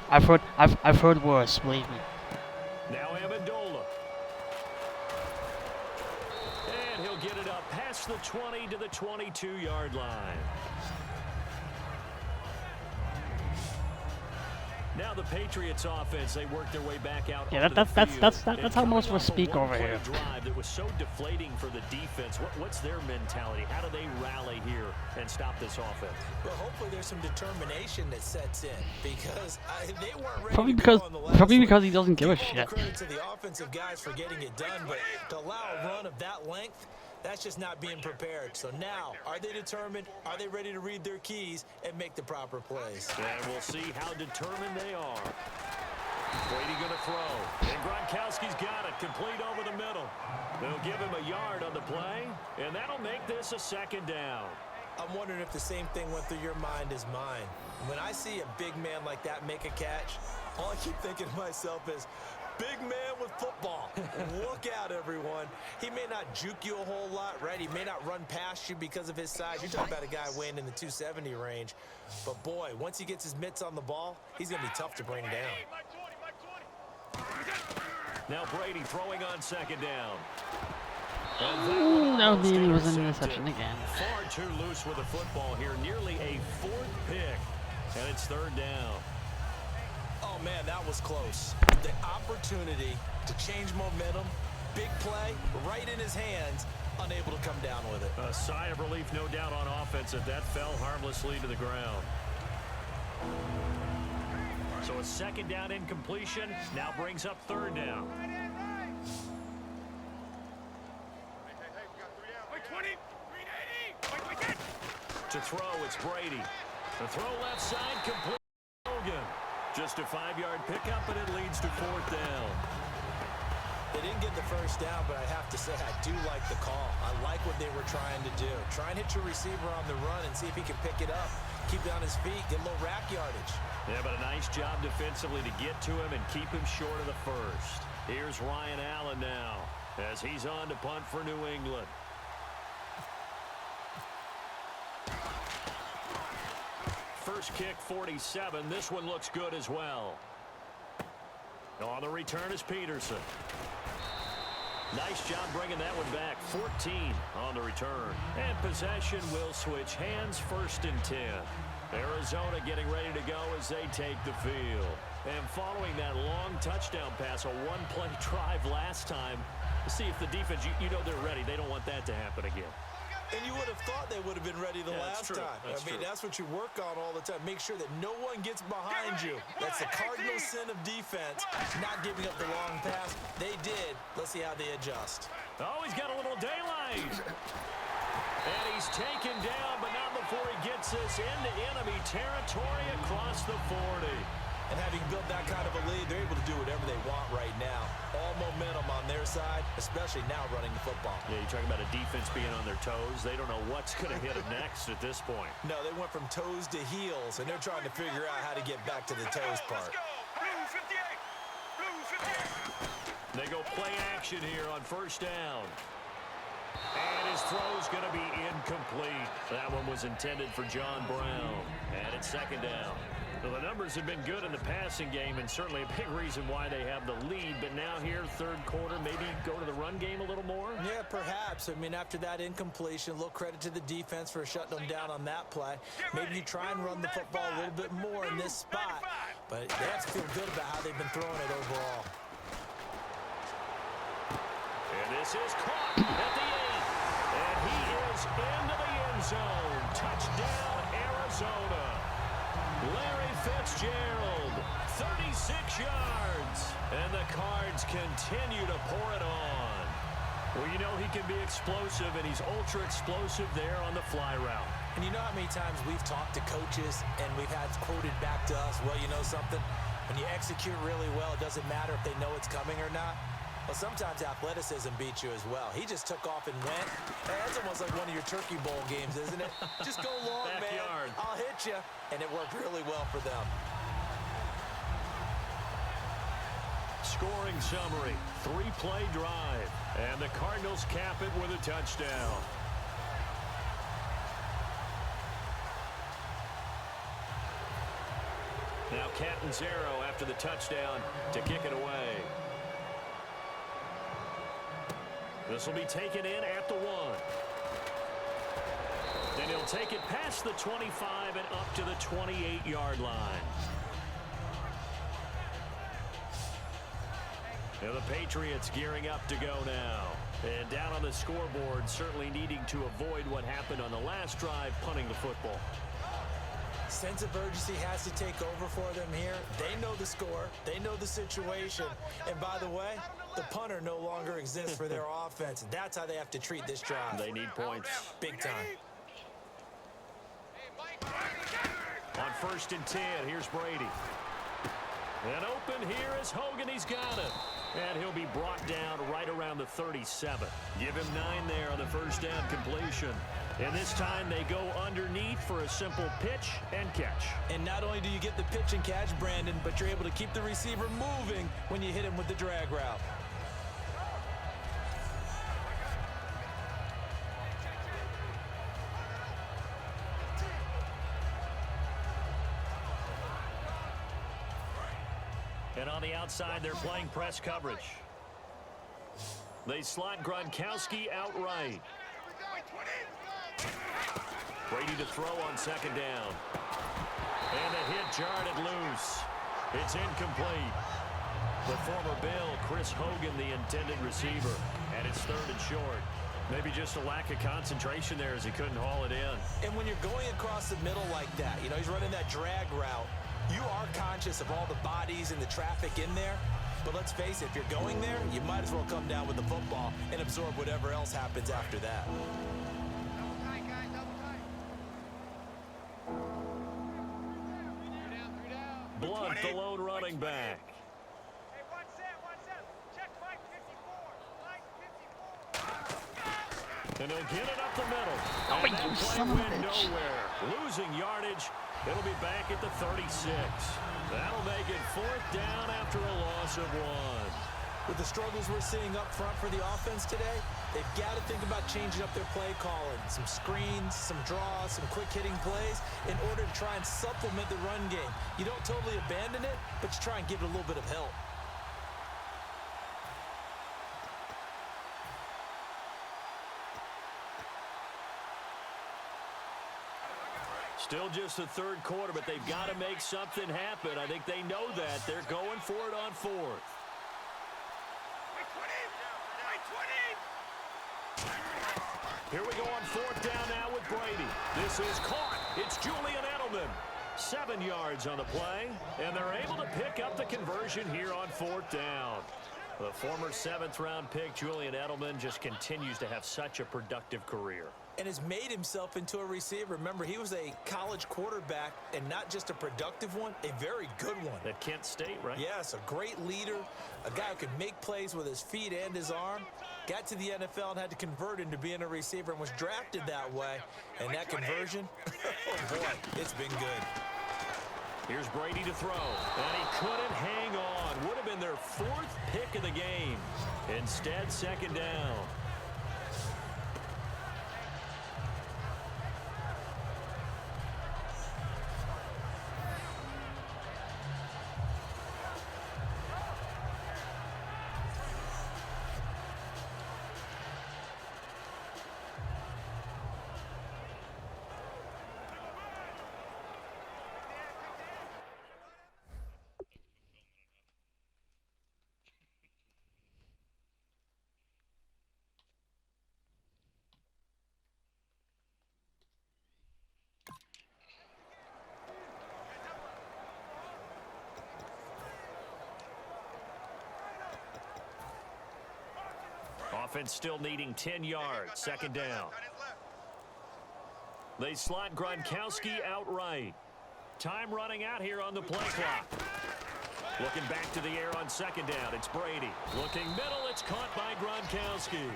I've heard worse, believe me. Now Amendola. And he'll get it up past the 20 to the 22-yard line. Now the Patriots offense, they work their way back out. Yeah, onto the field. that's how most of us speak over here. Drive that was so deflating for the defense. What's their mentality? How do they rally here and stop this offense? Well, hopefully there's some determination that sets in, because they weren't ready Probably to because go on the last one. he doesn't give a Give all shit. the credit to the offensive guys for getting it done, but to allow a run of that length, that's just not being prepared. So now, are they determined? Are they ready to read their keys and make the proper plays? And we'll see how determined they are. Brady going to throw. And Gronkowski's got it. Complete over the middle. They'll give him a yard on the play, and that'll make this a 2nd down. I'm wondering if the same thing went through your mind as mine. When I see a big man like that make a catch, all I keep thinking to myself is, big man with football. Look out, everyone. He may not juke you a whole lot, right? He may not run past you because of his size. You're talking about a guy weighing in the 270 range. But, boy, once he gets his mitts on the ball, he's going to be tough to bring down. Now Brady throwing on 2nd down. Ooh, that was an interception again. Far too loose with the football here. Nearly a 4th pick. And it's 3rd down. Oh, man, that was close. The opportunity to change momentum Big play, right in his hands, unable to come down with it. A sigh of relief, no doubt, on offense that fell harmlessly to the ground. So a second down incompletion now brings up third down. To throw, it's Brady. The throw left side, complete. Hogan. Just a 5-yard pickup, and it leads to fourth down. They didn't get the first down, but I have to say I do like the call. I like what they were trying to do. Try and hit your receiver on the run and see if he can pick it up. Keep it on his feet, get a little rack yardage. Yeah, but a nice job defensively to get to him and keep him short of the first. Here's Ryan Allen now as he's on to punt for New England. First kick, 47. This one looks good as well. On the return is Peterson. Nice job bringing that one back. 14 on the return. And possession will switch hands, first and 10. Arizona getting ready to go as they take the field. And following that long touchdown pass, a one-play drive last time, see if the defense, you know they're ready. They don't want that to happen again. And you would have thought they would have been ready the last time. That's what you work on all the time. Make sure that no one gets behind you. That's the cardinal sin of defense, not giving up the long pass. They did. Let's see how they adjust. Oh, he's got a little daylight. And he's taken down, but not before he gets us into enemy territory across the 40. And having built that kind of a lead, they're able to do whatever they want right now. All momentum on their side, especially now running the football. Yeah, you're talking about a defense being on their toes. They don't know what's going to hit them next at this point. No, they went from toes to heels, and they're trying to figure out how to get back to the toes part. They go play action here on first down. And his throw's going to be incomplete. That one was intended for John Brown. And it's second down. Well, the numbers have been good in the passing game, and certainly a big reason why they have the lead. But now here, third quarter, maybe go to the run game a little more? Yeah, perhaps. I mean, after that incompletion, a little credit to the defense for shutting them down on that play. Maybe you try and run the football a little bit more in this spot. But they have to feel good about how they've been throwing it overall. And this is caught at the 8. And he is into the end zone. Touchdown, Arizona. Larry Fitzgerald, 36 yards. And the Cards continue to pour it on. Well, you know he can be explosive, and he's ultra-explosive there on the fly route. And you know how many times we've talked to coaches, and we've had quoted back to us, well, you know something? When you execute really well, it doesn't matter if they know it's coming or not. Well, sometimes athleticism beats you as well. He just took off and went. Hey, that's almost like one of your Turkey Bowl games, isn't it? Just go long, Backyard. man. I'll hit you. And it worked really well for them. Scoring summary, 3-play drive. And the Cardinals cap it with a touchdown. Now Catanzaro after the touchdown to kick it away. This will be taken in at the 1. And he'll take it past the 25 and up to the 28-yard line. Now the Patriots gearing up to go now. And down on the scoreboard, certainly needing to avoid what happened on the last drive, punting the football. Sense of urgency has to take over for them here. They know the score. They know the situation. And by the way, the punter no longer exists for their offense. That's how they have to treat this drive. They need points. Big time. On first and 10, here's Brady. And open here is Hogan. He's got it. And he'll be brought down right around the 37. Give him 9 there on the first down completion. And this time they go underneath for a simple pitch and catch. And not only do you get the pitch and catch, Brandon, but you're able to keep the receiver moving when you hit him with the drag route. And on the outside, they're playing press coverage. They slot Gronkowski outright. Brady to throw on second down. And the hit jarred it loose. It's incomplete. The former Bill, Chris Hogan, the intended receiver. And it's 3rd and short. Maybe just a lack of concentration there as he couldn't haul it in. And when you're going across the middle like that, you know, he's running that drag route, you are conscious of all the bodies and the traffic in there. But let's face it, if you're going there, you might as well come down with the football and absorb whatever else happens after that. Double tight, guys, double tight. Three down. Blunt, the lone running back. Hey, one set. Check Mike 54. And they'll get it up the middle. Oh, And that you play son of a went bitch. nowhere. Losing yardage. It'll be back at the 36. That'll make it 4th down after a loss of 1. With the struggles we're seeing up front for the offense today, they've got to think about changing up their play calling. Some screens, some draws, some quick-hitting plays in order to try and supplement the run game. You don't totally abandon it, but you try and give it a little bit of help. Still just the 3rd quarter, but they've got to make something happen. I think they know that. They're going for it on 4th. Here we go on 4th down now with Brady. This is caught. It's Julian Edelman. 7 yards on the play, and they're able to pick up the conversion here on 4th down. The former 7th-round pick, Julian Edelman, just continues to have such a productive career. And has made himself into a receiver. Remember, he was a college quarterback, and not just a productive one, a very good one. At Kent State, right? Yes, a great leader, a guy who could make plays with his feet and his arm. Got to the NFL and had to convert into being a receiver and was drafted that way. And that conversion, oh boy, it's been good. Here's Brady to throw, and he couldn't hang on. Would have been their 4th pick of the game. Instead, 2nd down. Offense still needing 10 yards. 2nd down. They slot Gronkowski outright. Time running out here on the play clock. Looking back to the air on 2nd down. It's Brady. Looking middle. It's caught by Gronkowski.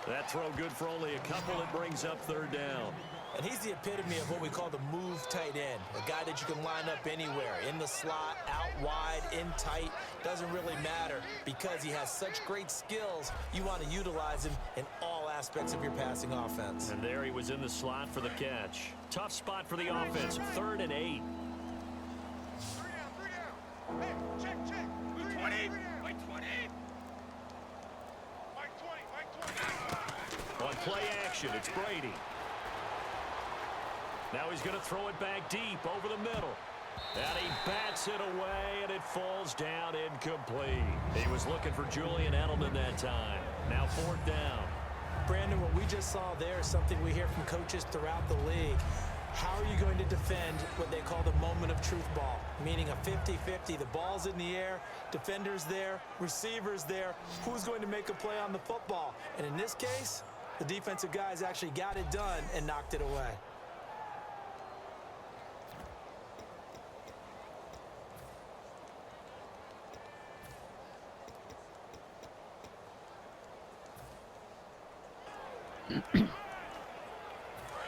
That throw good for only a couple. It brings up 3rd down. And he's the epitome of what we call the move tight end. A guy that you can line up anywhere. In the slot, out wide, in tight. Doesn't really matter because he has such great skills. You want to utilize him in all aspects of your passing offense. And there he was in the slot for the catch. Tough spot for the offense. 3rd and 8. 3 down. Hey, check. 20. Mike 20. On play action, it's Brady. Now he's going to throw it back deep over the middle. And he bats it away, and it falls down incomplete. He was looking for Julian Edelman that time. Now 4th down. Brandon, what we just saw there is something we hear from coaches throughout the league. How are you going to defend what they call the moment of truth ball? Meaning a 50-50. The ball's in the air, defenders there, receivers there. Who's going to make a play on the football? And in this case, the defensive guys actually got it done and knocked it away.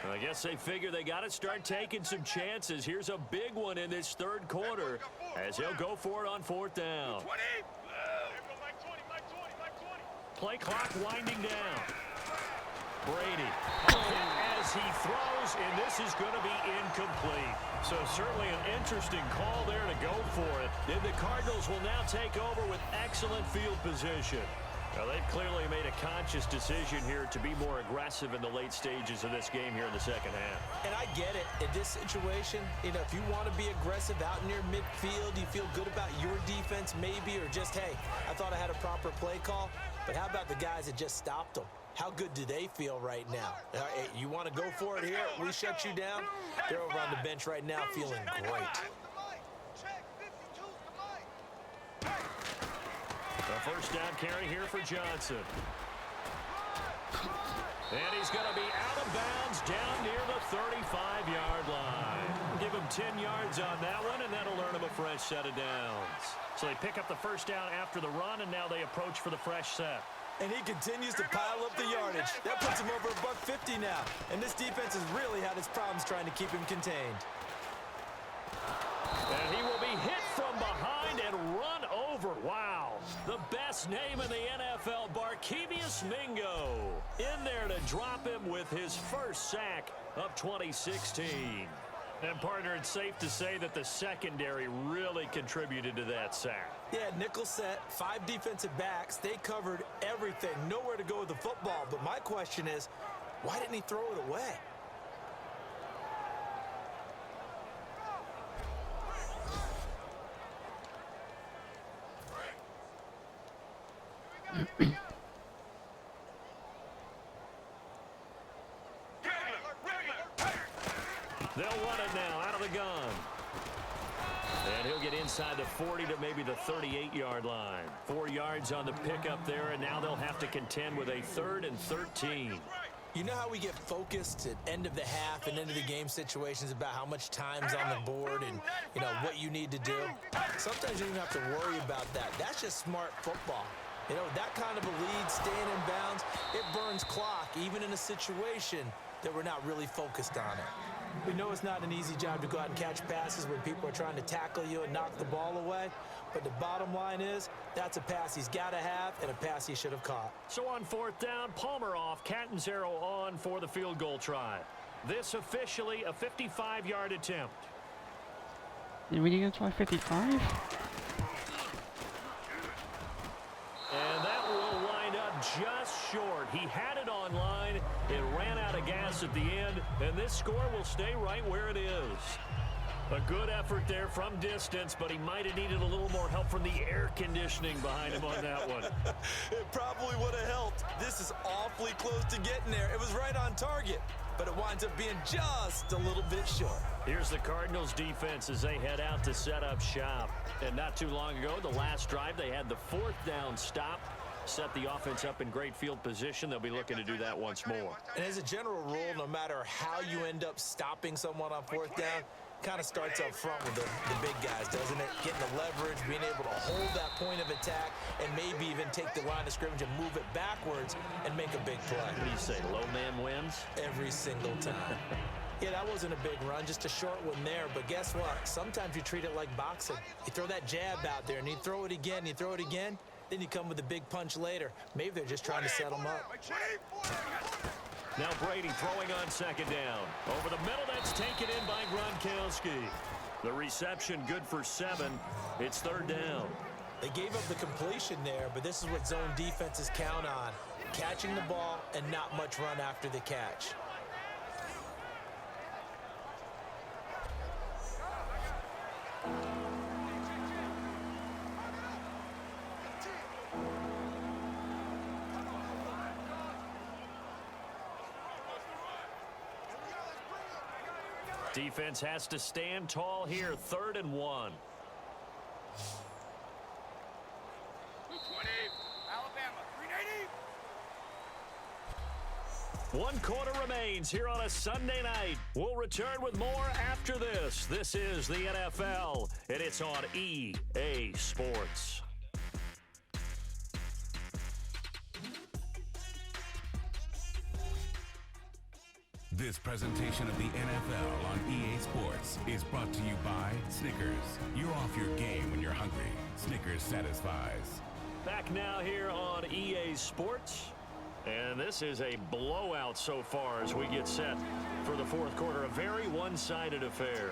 I guess they figure they got to start taking some chances. Here's a big one in this 3rd quarter as he'll go for it on 4th down. 20. Play clock winding down. Brady as he throws, and this is going to be incomplete. So certainly an interesting call there to go for it. And the Cardinals will now take over with excellent field position. Well, they've clearly made a conscious decision here to be more aggressive in the late stages of this game here in the second half. And I get it. In this situation, if you want to be aggressive out near midfield, you feel good about your defense maybe, or just, hey, I thought I had a proper play call. But how about the guys that just stopped them? How good do they feel right now? Hey, you want to go for it here? We shut you down? They're over on the bench right now feeling great. The first down carry here for Johnson. And he's going to be out of bounds down near the 35-yard line. Give him 10 yards on that one, and that'll earn him a fresh set of downs. So they pick up the first down after the run, and now they approach for the fresh set. And he continues to pile up the yardage. That puts him over $150 now. And this defense has really had its problems trying to keep him contained. And he will be hit from behind and run over. Wow. The best name in the NFL, Barkevious Mingo. In there to drop him with his first sack of 2016. And, partner, it's safe to say that the secondary really contributed to that sack. Yeah, nickel set, 5 defensive backs. They covered everything. Nowhere to go with the football. But my question is, why didn't he throw it away? They'll run it now out of the gun. And he'll get inside the 40 to maybe the 38-yard line. 4 yards on the pickup there, and now they'll have to contend with a 3rd and 13. You know how we get focused at end of the half and end of the game situations about how much time's on the board and, what you need to do? Sometimes you don't have to worry about that. That's just smart football. That kind of a lead, staying in bounds, it burns clock, even in a situation that we're not really focused on it. We know it's not an easy job to go out and catch passes when people are trying to tackle you and knock the ball away. But the bottom line is, that's a pass he's got to have and a pass he should have caught. So on 4th down, Palmer off, Catanzaro on for the field goal try. This officially a 55-yard attempt. Did we get to 55? And that will wind up just short. He had it online. It ran out of gas at the end, and this score will stay right where it is. A good effort there from distance, but he might have needed a little more help from the air conditioning behind him on that one. It probably would have helped. This is awfully close to getting there. It was right on target, but it winds up being just a little bit short. Here's the Cardinals defense as they head out to set up shop. And not too long ago, the last drive, they had the 4th down stop. Set the offense up in great field position. They'll be looking to do that once more. And as a general rule, no matter how you end up stopping someone on 4th down, kind of starts up front with the big guys, doesn't it? Getting the leverage, being able to hold that point of attack, and maybe even take the line of scrimmage and move it backwards and make a big play. What do you say, low man wins? Every single time. Yeah, that wasn't a big run, just a short one there. But guess what? Sometimes you treat it like boxing. You throw that jab out there, and you throw it again, you throw it again, then you come with a big punch later. Maybe they're just trying to set them up. Now Brady throwing on 2nd down. Over the middle, that's taken in by Gronkowski. The reception good for 7. It's 3rd down. They gave up the completion there, but this is what zone defenses count on. Catching the ball and not much run after the catch. Defense has to stand tall here. 3rd and 1. Alabama, 380. 1 quarter remains here on a Sunday night. We'll return with more after this. This is the NFL, and it's on EA Sports. This presentation of the NFL on EA Sports is brought to you by Snickers. You're off your game when you're hungry. Snickers satisfies. Back now here on EA Sports. And this is a blowout so far as we get set for the 4th quarter. A very one-sided affair.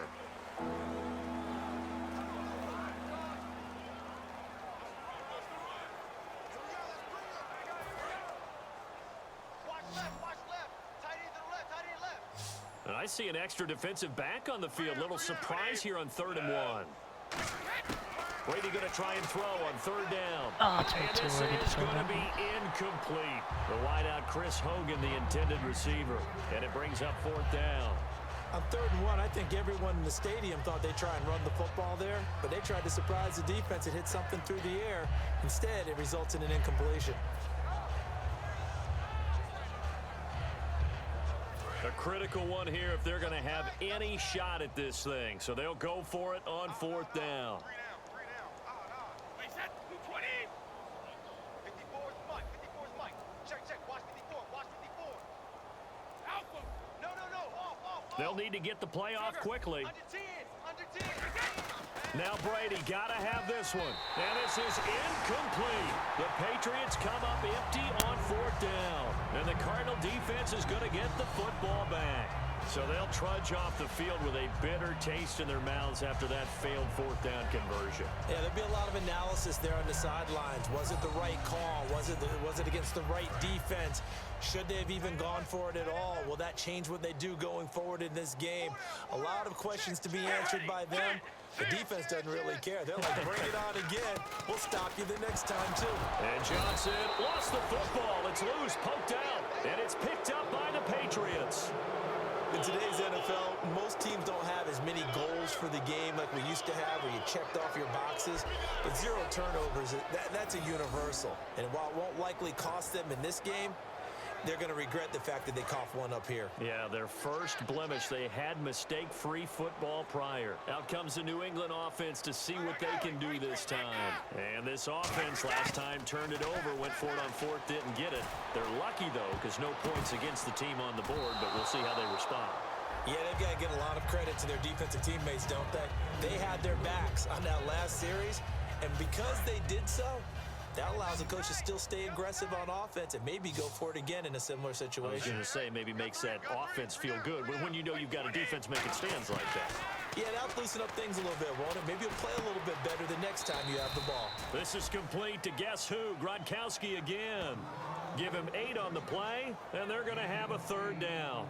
I see an extra defensive back on the field. Little surprise here on 3rd and 1. Brady going to try and throw on 3rd down. Oh, it's and this is going to be incomplete. The wideout, Chris Hogan, the intended receiver. And it brings up 4th down. On 3rd and 1, I think everyone in the stadium thought they'd try and run the football there, but they tried to surprise the defense and hit something through the air. Instead, it results in an incompletion. A critical one here if they're going to have any shot at this thing. So they'll go for it on 4th down. 3 down. Wait, set. 20. 54 is Mike. 54 is Mike. Check. Watch 54. Watch 54. Alpha. No. Off. They'll need to get the play off quickly. Under 10. Now Brady got to have this one. And this is incomplete. The Patriots come up empty on 4th down. And the Cardinal defense is going to get the football back. So they'll trudge off the field with a bitter taste in their mouths after that failed 4th down conversion. Yeah, there'll be a lot of analysis there on the sidelines. Was it the right call? Was it against the right defense? Should they have even gone for it at all? Will that change what they do going forward in this game? A lot of questions to be answered by them. The defense doesn't really care. They're like, bring it on again. We'll stop you the next time, too. And Johnson lost the football. It's loose, poked out, and it's picked up by the Patriots. In today's NFL, most teams don't have as many goals for the game like we used to have, where you checked off your boxes. But 0 turnovers, that's a universal. And while it won't likely cost them in this game, they're going to regret the fact that they coughed one up here. Yeah, their first blemish. They had mistake-free football prior. Out comes the New England offense to see what they can do this time. And this offense last time turned it over, went for it on 4th, didn't get it. They're lucky, though, because no points against the team on the board, but we'll see how they respond. Yeah, they've got to get a lot of credit to their defensive teammates, don't they? They had their backs on that last series, and because they did so, that allows the coach to still stay aggressive on offense and maybe go for it again in a similar situation. I was going to say, maybe makes that offense feel good when you know you've got a defense making stands like that. Yeah, that'll loosen up things a little bit, won't it? Maybe you'll play a little bit better the next time you have the ball. This is complete to guess who? Gronkowski again. Give him 8 on the play, and they're going to have a 3rd down.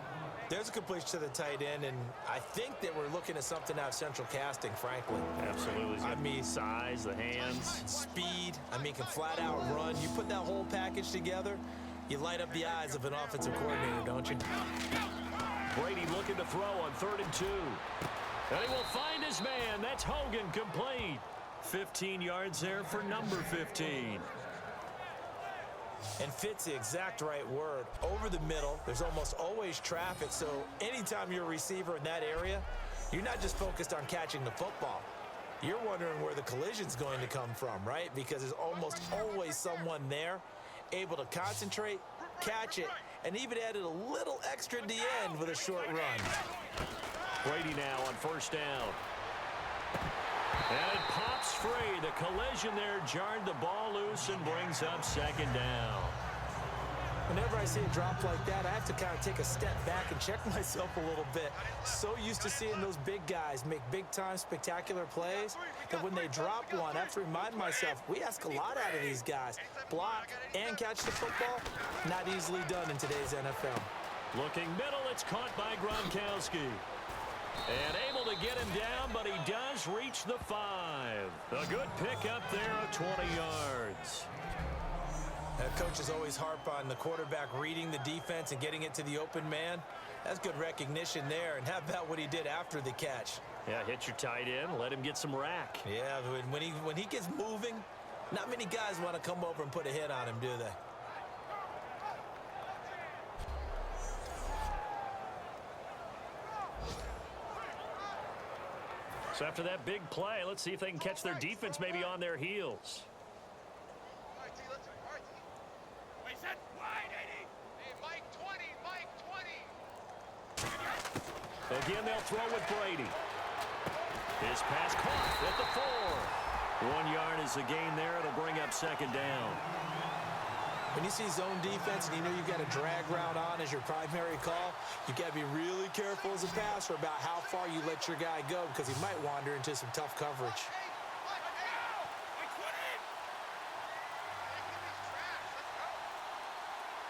There's a completion to the tight end, and I think that we're looking at something out of central casting, frankly. Absolutely. I mean, size, the hands. Speed. I mean, can flat out run. You put that whole package together, you light up the eyes of an offensive coordinator, don't you? Brady looking to throw on 3rd and 2. And he will find his man. That's Hogan, complete. 15 yards there for number 15. And fit's the exact right word. Over the middle, there's almost always traffic, so anytime you're a receiver in that area, you're not just focused on catching the football. You're wondering where the collision's going to come from, right? Because there's almost always someone there able to concentrate, catch it, and even added a little extra at the end with a short run. Brady now on 1st down. And it pops free. The collision there jarred the ball loose and brings up 2nd down. Whenever I see a drop like that, I have to kind of take a step back and check myself a little bit. So used to seeing those big guys make big-time spectacular plays that when they drop one, I have to remind myself, we ask a lot out of these guys. Block and catch the football, not easily done in today's NFL. Looking middle, it's caught by Gronkowski. And able to get him down, but he does reach the 5. A good pickup there of 20 yards. Coaches always harp on the quarterback reading the defense and getting it to the open man. That's good recognition there. And how about what he did after the catch? Yeah, hit your tight end, let him get some rack. Yeah, when he gets moving, not many guys want to come over and put a hit on him, do they? So after that big play, let's see if they can catch their defense maybe on their heels. All right, T, let's all right, T. Wait, set. Wide, 80. Hey, Mike 20. Mike 20. Again, they'll throw with Brady. His pass caught at the 4. 1 yard is the gain there. It'll bring up 2nd down. When you see zone defense and you know you've got a drag route on as your primary call, you got to be really careful as a passer about how far you let your guy go because he might wander into some tough coverage.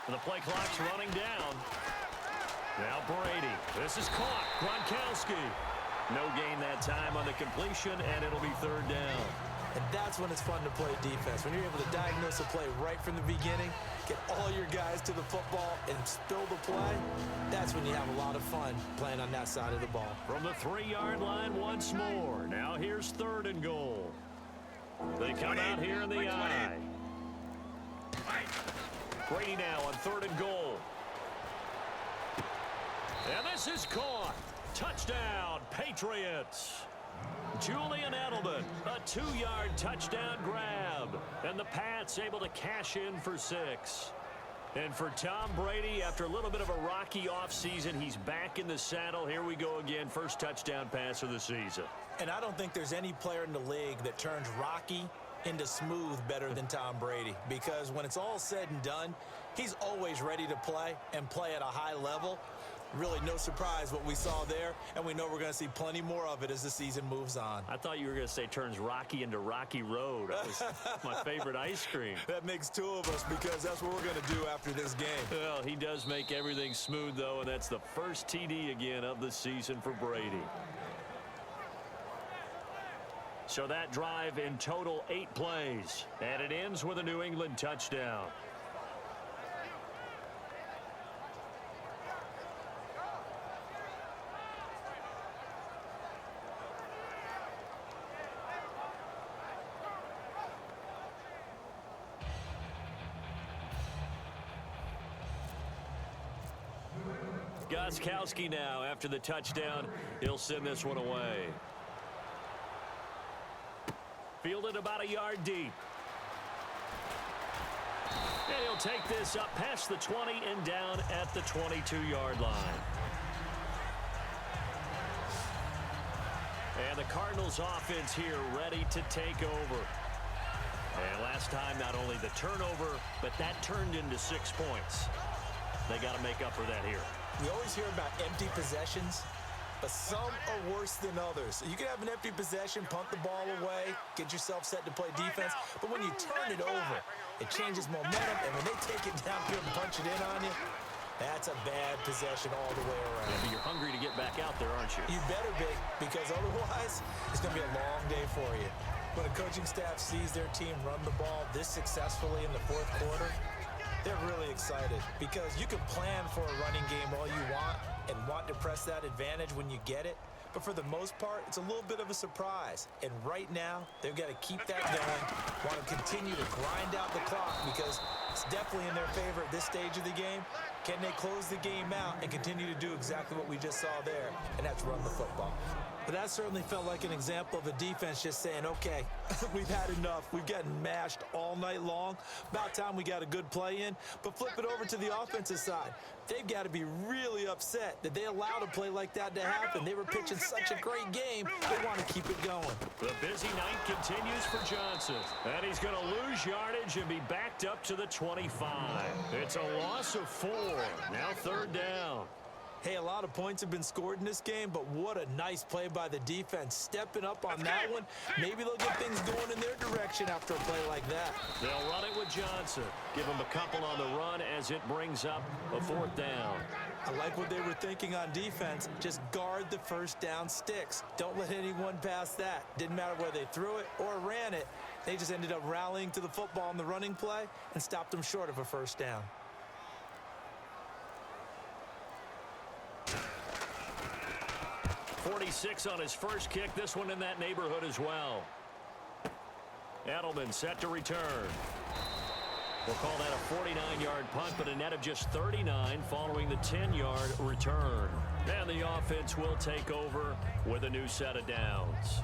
The play clock's running down. Now Brady. This is caught. Gronkowski. No gain that time on the completion, and it'll be third down. And that's when it's fun to play defense. When you're able to diagnose a play right from the beginning, get all your guys to the football and spill the play, that's when you have a lot of fun playing on that side of the ball. From the 3-yard line once more. Now here's third and goal. They come out here in the I. Brady now on third and goal. And this is caught. Touchdown, Patriots. Julian Edelman, a 2-yard touchdown grab. And the Pats able to cash in for 6. And for Tom Brady, after a little bit of a rocky offseason, he's back in the saddle. Here we go again, first touchdown pass of the season. And I don't think there's any player in the league that turns rocky into smooth better than Tom Brady, because when it's all said and done, he's always ready to play and play at a high level. Really no surprise what we saw there, and we know we're going to see plenty more of it as the season moves on. I thought you were going to say turns Rocky into Rocky Road. That was my favorite ice cream. That makes 2 of us, because that's what we're going to do after this game. Well, he does make everything smooth, though, and that's the first TD again of the season for Brady. So that drive in total 8 plays, and it ends with a New England touchdown. Gostkowski now after the touchdown. He'll send this one away. Fielded about a yard deep. And he'll take this up past the 20 and down at the 22-yard line. And the Cardinals offense here ready to take over. And last time, not only the turnover, but that turned into 6 points. They got to make up for that here. We always hear about empty possessions, but some are worse than others. You can have an empty possession, punt the ball away, get yourself set to play defense, but when you turn it over, it changes momentum, and when they take it downfield and punch it in on you, that's a bad possession all the way around. Yeah, but you're hungry to get back out there, aren't you? You better be, because otherwise, it's going to be a long day for you. When a coaching staff sees their team run the ball this successfully in the 4th quarter, they're really excited, because you can plan for a running game all you want and want to press that advantage when you get it. But for the most part, it's a little bit of a surprise. And right now, they've got to keep that going, want to continue to grind out the clock, because it's definitely in their favor at this stage of the game. Can they close the game out and continue to do exactly what we just saw there, and that's run the football? But that certainly felt like an example of a defense just saying, okay, we've had enough. We've gotten mashed all night long. About time we got a good play in. But flip it over to the offensive side. They've got to be really upset that they allowed a play like that to happen. They were pitching such a great game, they want to keep it going. The busy night continues for Johnson. And he's going to lose yardage and be backed up to the 25. It's a loss of 4. Now third down. Hey, a lot of points have been scored in this game, but what a nice play by the defense. Stepping up on that one. Maybe they'll get things going in their direction after a play like that. They'll run it with Johnson. Give him a couple on the run as it brings up a 4th down. I like what they were thinking on defense. Just guard the first down sticks. Don't let anyone pass that. Didn't matter whether they threw it or ran it. They just ended up rallying to the football in the running play and stopped them short of a first down. .46 on his first kick. This one in that neighborhood as well. Edelman set to return. We'll call that a 49-yard punt, but a net of just 39 following the 10-yard return. And the offense will take over with a new set of downs.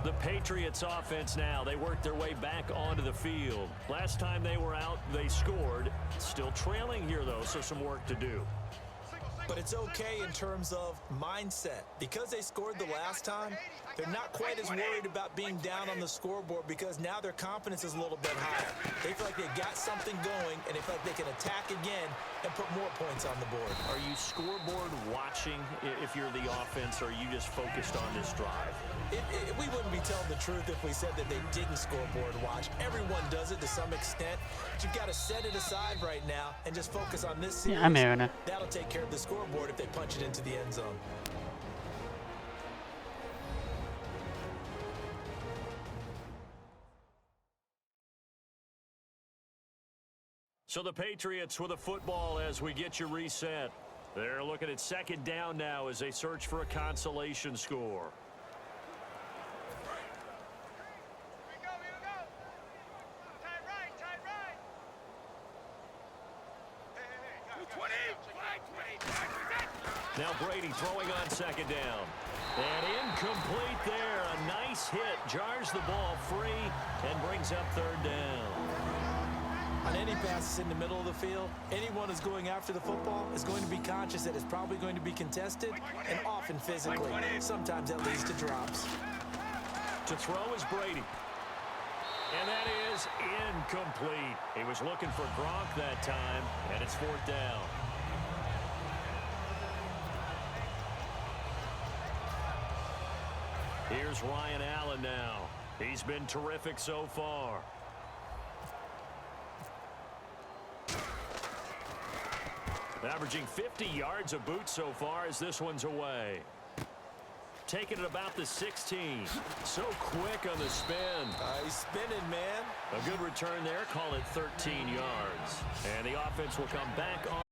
The Patriots offense now, they work their way back onto the field. Last time they were out, they scored. Still trailing here, though, so some work to do. But it's okay in terms of mindset. Because they scored the last time, they're not quite as worried about being down on the scoreboard, because now their confidence is a little bit higher. They feel like they've got something going, and they feel like they can attack again and put more points on the board. Are you scoreboard watching if you're the offense, or are you just focused on this drive? We wouldn't be telling the truth if we said that they didn't scoreboard watch. Everyone does it to some extent. But you've got to set it aside right now and just focus on this series. Yeah, I'm hearing it. That'll take care of the scoreboard if they punch it into the end zone. So the Patriots with a football as we get you reset. They're looking at second down now as they search for a consolation score. Here we go, here we go. Tight right, tight right. Hey. 20, flag 20. Now Brady throwing on second down. And incomplete there. A nice hit. Jars the ball free and brings up third down. On any passes in the middle of the field, anyone who's going after the football is going to be conscious that it's probably going to be contested and often physically. Sometimes that leads to drops. To throw is Brady. And that is incomplete. He was looking for Gronk that time, and it's fourth down. Here's Ryan Allen now. He's been terrific so far. Averaging 50 yards a boot so far as this one's away. Taking it about the 16. So quick on the spin. He's spinning, man. A good return there. Call it 13 yards. And the offense will come back on.